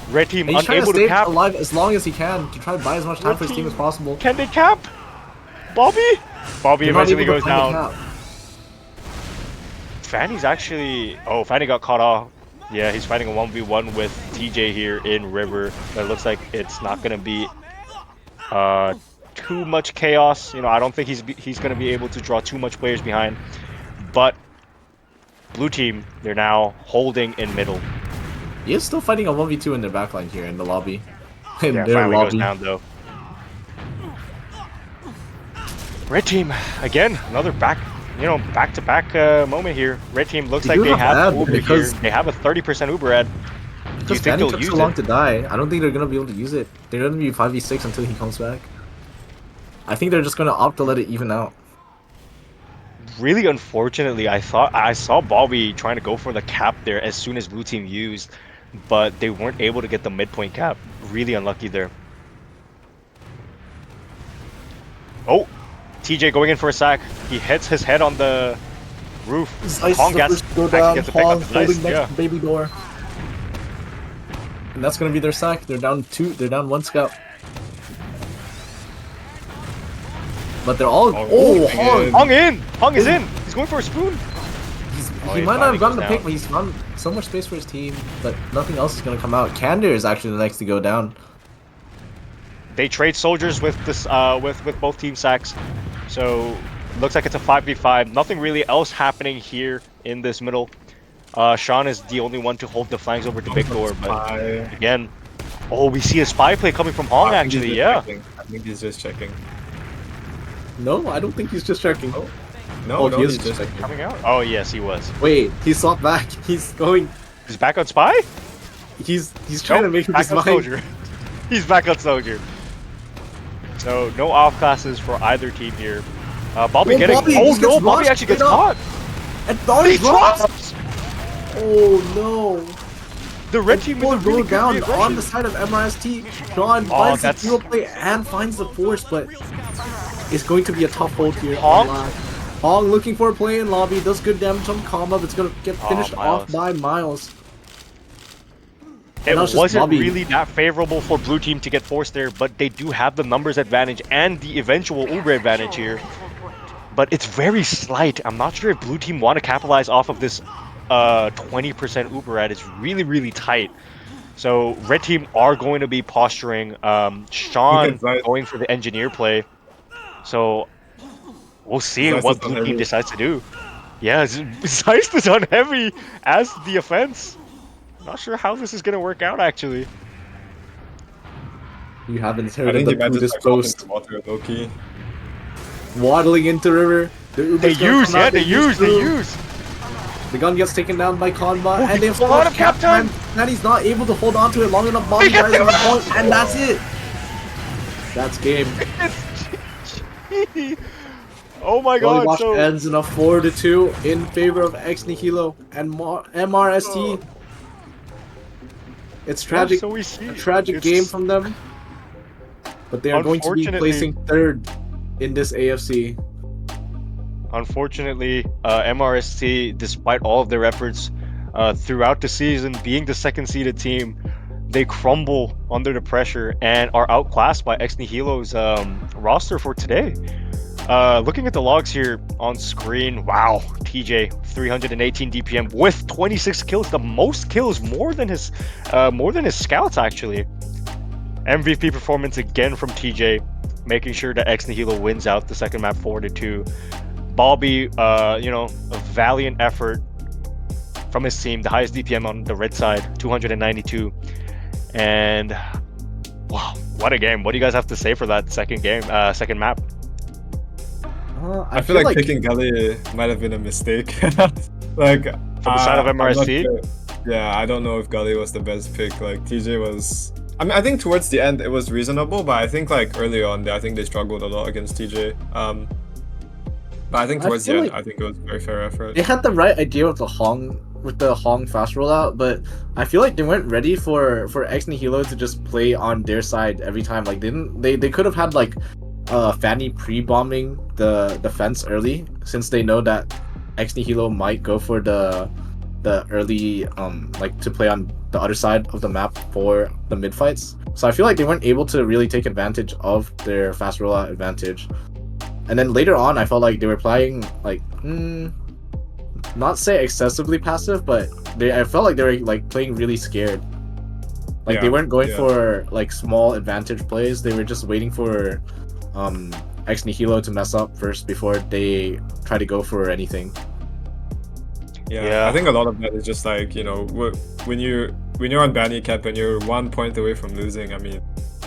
Red team And he's trying to unable stay to cap. alive as long as he can to try to buy as much time Red for his team team. as possible. Can they cap? Bobby? Bobby They're not eventually able to goes find the down. cap. Fanny's actually... Oh, Fanny got caught off. Yeah, he's fighting a 1v1 with TJ here in River. But it looks like it's not going to be too much chaos. I don't think he's going to be able to draw too much players behind. But blue team, they're now holding in middle. He is still fighting a 1v2 in their backline here in the lobby. In Yeah, their finally goes lobby. down though. Red team, again, another back-to-back moment here. Red team looks They like do they have have ad Uber here. because- They have a 30% Uber ad. Do you Because think Fanny they'll took use so long it? to die, I don't think they're gonna be able to use it. They're gonna be 5v6 until he comes back. I think they're just gonna opt to let it even out. Really unfortunately, I thought I saw Bobby trying to go for the cap there as soon as blue team used, but they weren't able to get the midpoint cap. Really unlucky there. Oh, TJ going in for a sack. He hits his head on the roof. Hong gets go actually down. gets to pick up Hong the holding dice. next Yeah. to baby door. And that's gonna be their sack. They're down 2. They're down 1 scout. But they're all. Oh, Hong! Hong in! Hong is in! He's going for a spoon! He might not have gotten the pick, but he's found so much space for his team, but nothing else is gonna come out. Candor is actually the next to go down. They trade soldiers with this with both team sacks. So looks like it's a 5v5. Nothing really else happening here in this middle. Sean is the only one to hold the flanks over to Big Door, but again, oh, we see a spy play coming from Hong actually, yeah. I think he's just checking. No, I don't think he's just checking. Oh. No, he is he's just checking. Coming out? Oh yes, he was. Wait, he swapped back. He's going. He's back on spy? He's trying to make up his back on mind. soldier. He's back on soldier. So no off classes for either team here. Bobby Oh, getting. Bobby Oh just no! gets Bobby rushed actually gets straight up. caught. And Bobby He drops. drops. Oh no! The red team Will is a really go down good on the side of MRST. Sean finds the dual play and finds the force, but it's going to be a tough hold here. Hong? Hong looking for a play in lobby, does good damage on combo, but it's going to get finished off by Miles. It now it's just wasn't Bobby. really that favorable for blue team to get forced there, but they do have the numbers advantage and the eventual Uber advantage here. But it's very slight. I'm not sure if blue team want to capitalize off of this 20% Uber ad. It's really, really tight. So red team are going to be posturing. Sean going for the engineer play. So we'll see what blue team decides to do. Yeah, Zeist is on heavy as the offense. Not sure how this is going to work out, actually. You haven't I heard think of the he Buddhist post. water, Loki. Waddling into river. They use. The gun gets taken down by Kanba, and they have a lot of cap time. And he's not able to hold on to it long enough. Bobby dies on the point, and that's it. That's game. Oh my god! Gullywash So ends in a 4-2 in favor of Ex Nihilo and MRST. It's tragic. so we see A tragic game from them. But they are going to be placing 3rd in this AFC. Unfortunately, MRST, despite all of their efforts throughout the season, being the 2nd seeded team, they crumble under the pressure and are outclassed by Ex Nihilo's roster for today. Looking at the logs here on screen, wow, TJ 318 DPM with 26 kills, the most kills, more than his scouts actually. MVP performance again from TJ, making sure that Ex Nihilo wins out the second map 4-2. Bobby, a valiant effort from his team, the highest DPM on the red side, 292, and wow, what a game! What do you guys have to say for that second second map? I feel like picking Gully might have been a mistake. Like from the side of MRST. Yeah, I don't know if Gully was the best pick. Like TJ was. I mean, I think towards the end it was reasonable, but I think like early on, I think they struggled a lot against TJ. But I think towards the end, I think it was a very fair effort. They had the right idea with the Hong fast rollout, but I feel like they weren't ready for Ex Nihilo to just play on their side every time. Like they could have had like Fanny pre-bombing the fence early, since they know that Ex Nihilo might go for the early like to play on the other side of the map for the mid fights. So I feel like they weren't able to really take advantage of their fast rollout advantage. And then later on, I felt like they were playing like not say excessively passive, but I felt like they were like playing really scared. Like they weren't going for like small advantage plays. They were just waiting for Ex Nihilo to mess up first before they try to go for anything. Yeah, I think a lot of that is just like, when you're on Banny Cap and you're 1 point away from losing, I mean,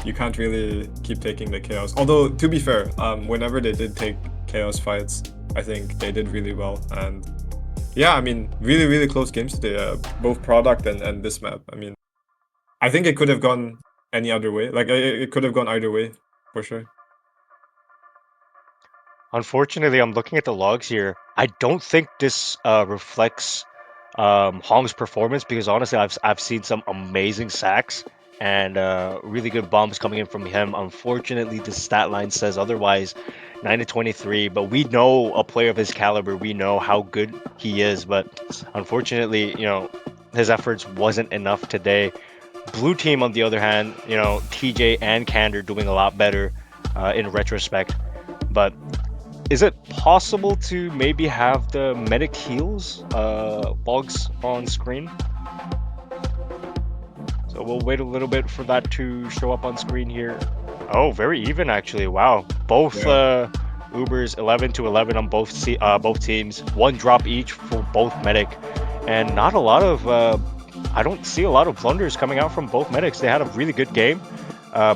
you can't really keep taking the chaos. Although, to be fair, whenever they did take chaos fights, I think they did really well. And yeah, I mean, really, really close games today, both product and this map. I mean, I think it could have gone any other way. Like, it could have gone either way, for sure. Unfortunately, I'm looking at the logs here. I don't think this reflects Hong's performance because honestly, I've seen some amazing sacks and really good bombs coming in from him. Unfortunately, the stat line says otherwise. 9 to 23, but we know a player of his caliber. We know how good he is, but unfortunately, his efforts wasn't enough today. Blue team, on the other hand, TJ and Kander doing a lot better in retrospect. But is it possible to maybe have the medic heals logs on screen? So we'll wait a little bit for that to show up on screen here. Oh, very even actually. Wow, both Yeah. Ubers 11 to 11 on both teams. One drop each for both medic, and not a lot of. I don't see a lot of blunders coming out from both medics. They had a really good game,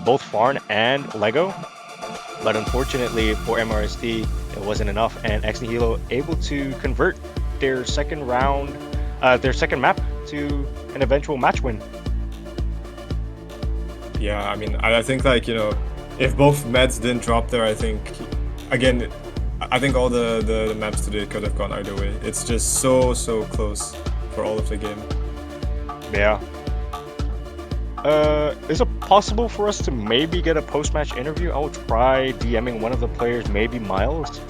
both Farn and Lego. But unfortunately for MRST, it wasn't enough, and Nihilo able to convert their second map to an eventual match win. Yeah, I mean, I think like, if both meds didn't drop there, I think, again, I think all the maps today could have gone either way. It's just so close for all of the game. Yeah. Is it possible for us to maybe get a post-match interview? I'll try DMing one of the players, maybe Miles.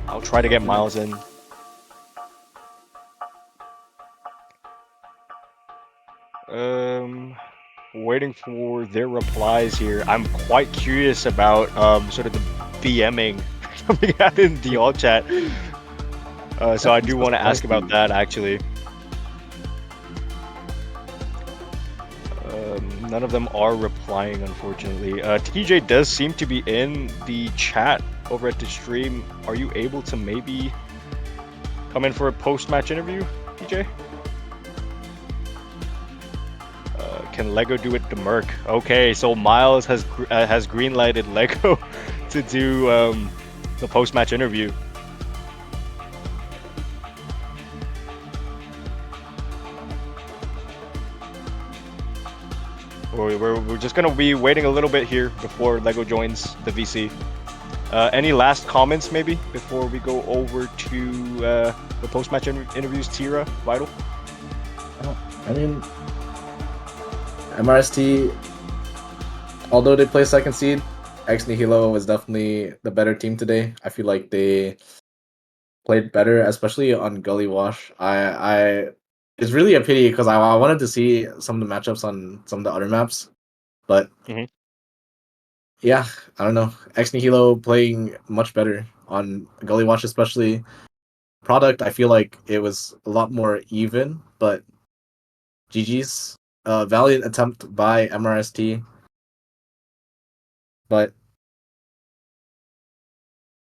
I'll try to get Miles in. Waiting for their replies here. I'm quite curious about sort of the BMing coming out in the all chat. So I do want to ask about that actually. None of them are replying, unfortunately. TJ does seem to be in the chat over at the stream. Are you able to maybe come in for a post-match interview, TJ? Can Lego do it to Merc? Okay, so Miles has green-lighted Lego to do the post-match interview. We're just gonna be waiting a little bit here before Lego joins the VC. Any last comments maybe before we go over to the post-match interviews? Tira, Vital? I mean, MRST, although they play second seed, Nihilo was definitely the better team today. I feel like they played better, especially on Gullywash. It's really a pity because I wanted to see some of the matchups on some of the other maps, but yeah, I don't know. Nihilo playing much better on Gullywash, especially. Product, I feel like it was a lot more even, but GG's. Valiant attempt by MRST, but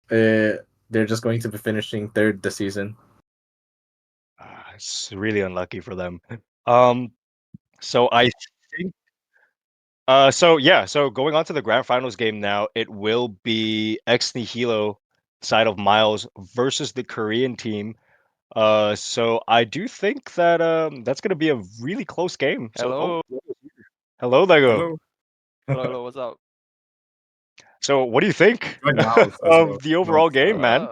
they're just going to be finishing third this season. It's really unlucky for them. So I think. So going on to the grand finals game now, it will be Nihilo side of Miles versus the Korean team. So I do think that that's gonna be a really close game. So Hello. hello Lego. Hello. Hello, what's up? So what do you think Join Miles as well. of the overall game, man?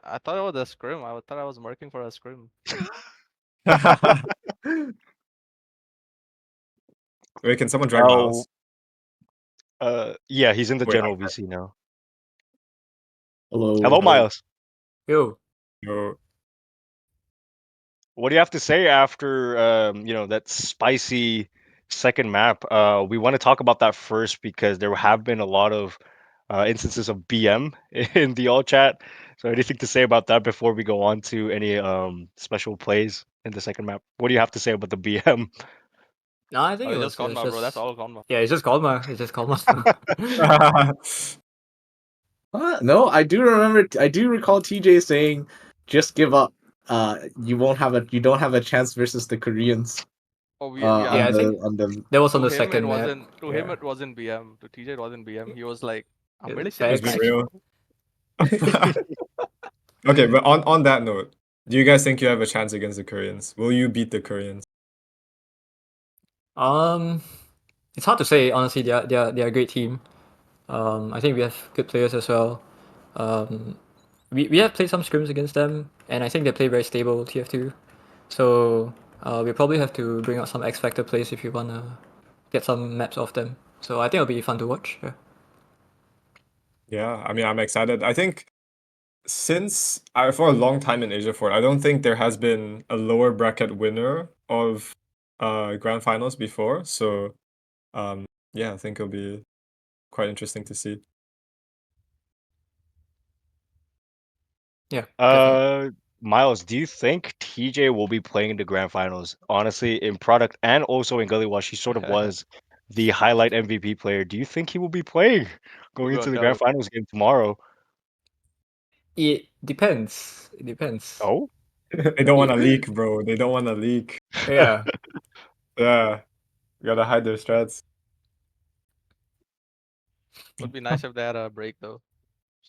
I thought it was a scrim. I thought I was marking for a scrim. Wait, can someone join Miles? Yeah, he's in the Wait, general VC now. Hello. Hello, Miles. Yo. No. What do you have to say after that spicy second map? We want to talk about that first because there have been a lot of instances of BM in the all chat. So anything to say about that before we go on to any special plays in the second map? What do you have to say about the BM? No, I think Oh, it it's was just Conma, bro. That's all Conma. Yeah, it's just Kalma. It's just Kalma. No, I do remember. I do recall TJ saying, "Just give up. You don't have a chance versus the Koreans." Oh, Yeah, I think on the that was on to the him it second map. wasn't. To him Yeah. it wasn't BM. To TJ it wasn't BM. He was like, I'm Yeah, really Let's serious. be Actually. real. Okay, but on that note, do you guys think you have a chance against the Koreans? Will you beat the Koreans? It's hard to say. Honestly, they're a great team. I think we have good players as well. We have played some scrims against them, and I think they play very stable TF2. So we probably have to bring out some X Factor plays if you wanna get some maps off them. So I think it'll be fun to watch. Yeah. Yeah, I mean, I'm excited. I think since for a long time in AsiaFort, I don't think there has been a lower bracket winner of grand finals before. So yeah, I think it'll be quite interesting to see. Yeah. Definitely. Miles, do you think TJ will be playing in the grand finals? Honestly, in product and also in Gullywash, he sort of was the highlight MVP player. Do you think he will be playing going Who into gonna the tell grand him? finals game tomorrow? It depends. It depends. Oh, They don't want Yeah. to leak, bro. They don't want to leak. Yeah. Yeah, gotta hide their strats. Would be nice if they had a break though.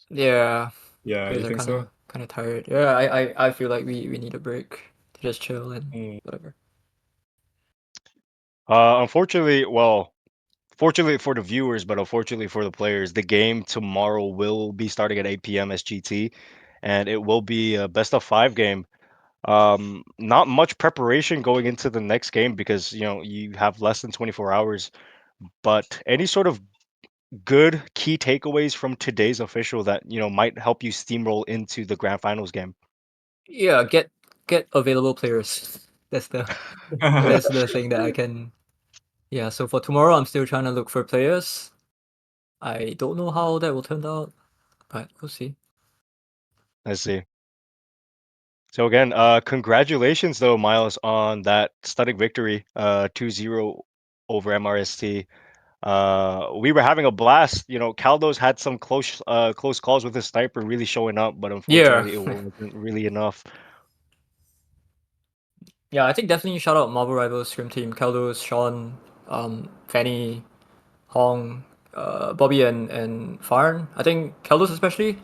Yeah. Yeah, Players you are think so? kind of tired. Yeah. I feel like we need a break to just chill and Mm. whatever. unfortunately, well, fortunately for the viewers, but unfortunately for the players, the game tomorrow will be starting at 8 p.m. SGT, and it will be a best of 5 game. Not much preparation going into the next game because you have less than 24 hours. But any sort of good key takeaways from today's official that might help you steamroll into the grand finals game? Yeah. Get available players. That's the thing that I can. Yeah. So for tomorrow, I'm still trying to look for players. I don't know how that will turn out, but we'll see. Let's see. So again, congratulations though, Miles, on that stunning victory, 2-0 over MRST. We were having a blast. Caldo's had some close calls with his sniper really showing up, but Yeah. unfortunately, it wasn't really enough. Yeah, I think definitely shout out Marvel Rivals Scrim Team, Kaldos, Sean, Fanny, Hong, Bobby and Farn. I think Kaldos especially,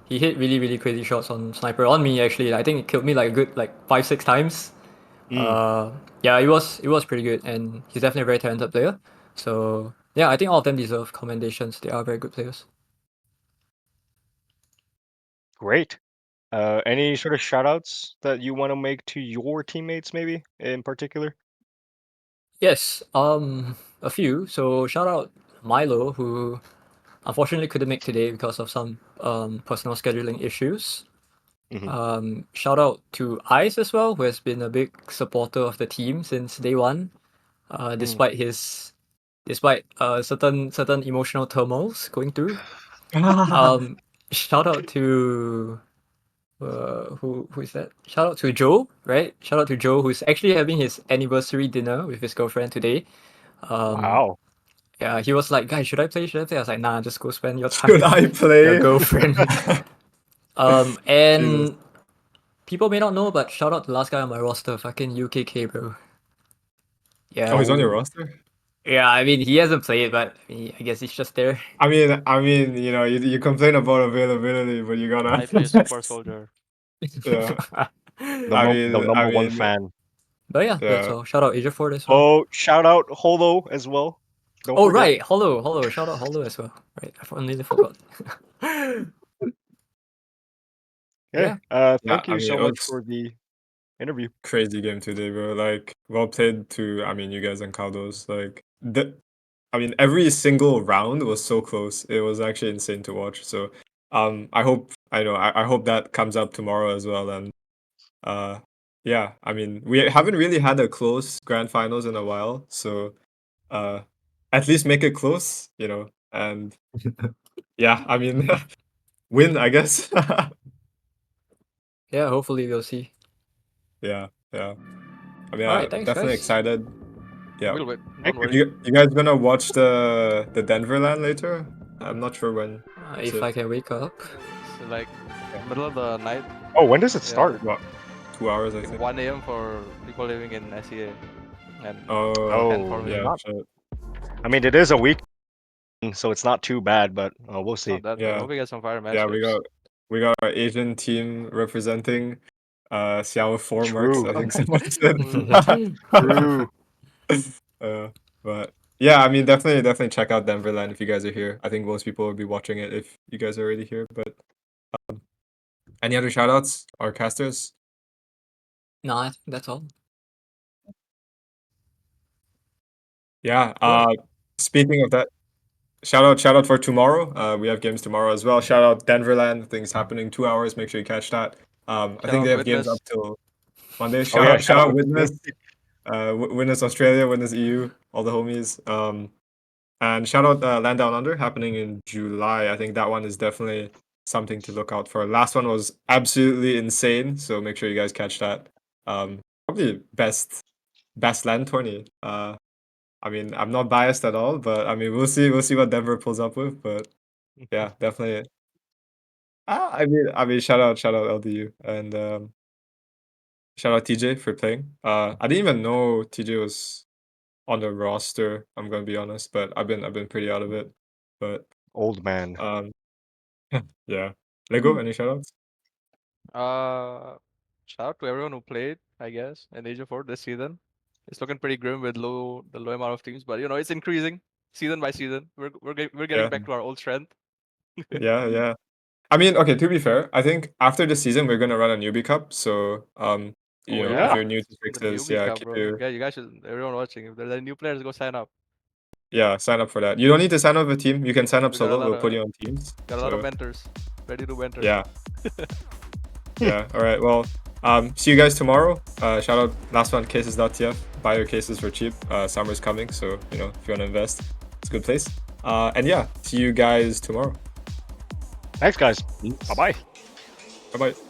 he hit really crazy shots on sniper on me actually. I think it killed me like a good like 5-6 times. Mm, Yeah, it was pretty good, and he's definitely a very talented player. So yeah, I think all of them deserve commendations. They are very good players. great. Any sort of shout outs that you want to make to your teammates, maybe in particular? Yes, a few. So shout out Milo, who unfortunately couldn't make today because of some personal scheduling issues. Hmm. Shout out to Ice as well, who has been a big supporter of the team since day one, Mm. despite certain emotional turmoils going through. Shout out to who is that? Shout out to Joe, right? Shout out to Joe, who's actually having his anniversary dinner with his girlfriend today. Um, Wow. yeah, he was like, "Guys, should I play? Should I play?" I was like, "Nah, just go spend your time Should I with your play? girlfriend." Jesus. And people may not know, but shout out to the last guy on my roster, fucking UKK, bro. Oh, Yeah, he's on your Oh, roster? yeah. I mean, he hasn't played, but I guess he's just there. I mean, you complain about availability, but you gotta. I play super soldier. Yeah. the I the mean, I number one mean, fan. But yeah, that's yeah. all. Shout out AsiaFort as well. Oh, shout out Holo as well. Don't Oh forget. right, hello. Shout out hello as well. Right, I nearly forgot. Okay. Yeah, Yeah, Thank I you mean, so it much was for the interview. crazy game today, bro. Like, well played to, I mean, you guys and Caldos. I mean, every single round was so close. It was actually insane to watch. So, I hope that comes up tomorrow as well. And uh, yeah, I mean, we haven't really had a close grand finals in a while. So, uh, at least make it close, and yeah, I mean, win, I guess. yeah. Hopefully we'll see. Yeah, yeah. I mean, All right, thanks definitely guys. excited. Yeah. We'll wait. Thank Don't you. If worry. you guys gonna watch the Denver land later? I'm not sure when. Is If I it can wake up. It's like middle of the night. Oh, when does it Yeah, start? what 2 hours, I like think. 1 a.m. for people living in SEA, and Oh, 10 for Oh, me. yeah, not. shit. I mean, it is a week, so it's not too bad, but we'll It's see. not that bad. Yeah, Hope we get some fire yeah. We matchups. got we got our Asian team representing. Xiao four marks, True. I think someone said. True. uh, but yeah, I mean, definitely check out Denver land if you guys are here. I think most people will be watching it if you guys are already here. But Any other shoutouts or casters? No, I think that's all. Yeah. Cool. Speaking of that, shout out for tomorrow. We have games tomorrow as well. Shout out Denverland. Things happening 2 hours. Make sure you catch that. I Shout think out they have games Witness. up till Monday. Oh Shout yeah, out, shout out Witness. Witness. Witness Australia, Witness EU, all the homies. And shout out Land Down Under happening in July. I think that one is definitely something to look out for. Last one was absolutely insane, so make sure you guys catch that. Probably best land tourney. I mean, I'm not biased at all, but I mean, we'll see what Denver pulls up with. But yeah, definitely. I mean, shout out LDU and shout out TJ for playing. I didn't even know TJ was on the roster. I'm gonna be honest, but I've been pretty out of it. But Old man. yeah. Lego, any shoutouts? Shout out to everyone who played, I guess, in AsiaFortress this season. It's looking pretty grim with the low amount of teams, but you know it's increasing season by season. We're getting Yeah, back to our old strength. yeah. I mean, okay, to be fair, I think after this season we're gonna run a newbie cup. So Oh if yeah. you're new to the Sixes, newbie yeah, cup, keep bro. your You guys should. Everyone watching, if there's any new players, go sign up. sign up for that. You don't need to sign up with a team. You can sign up We got a solo. lot We'll put of you on teams. So mentors ready to mentor. yeah. Yeah. All right. Well, see you guys tomorrow. Shout out last one cases.tf. Buy your cases for cheap. Summer's coming, so if you want to invest, it's a good place. And yeah, see you guys tomorrow. Thanks, guys. Peace. Bye bye. Bye bye.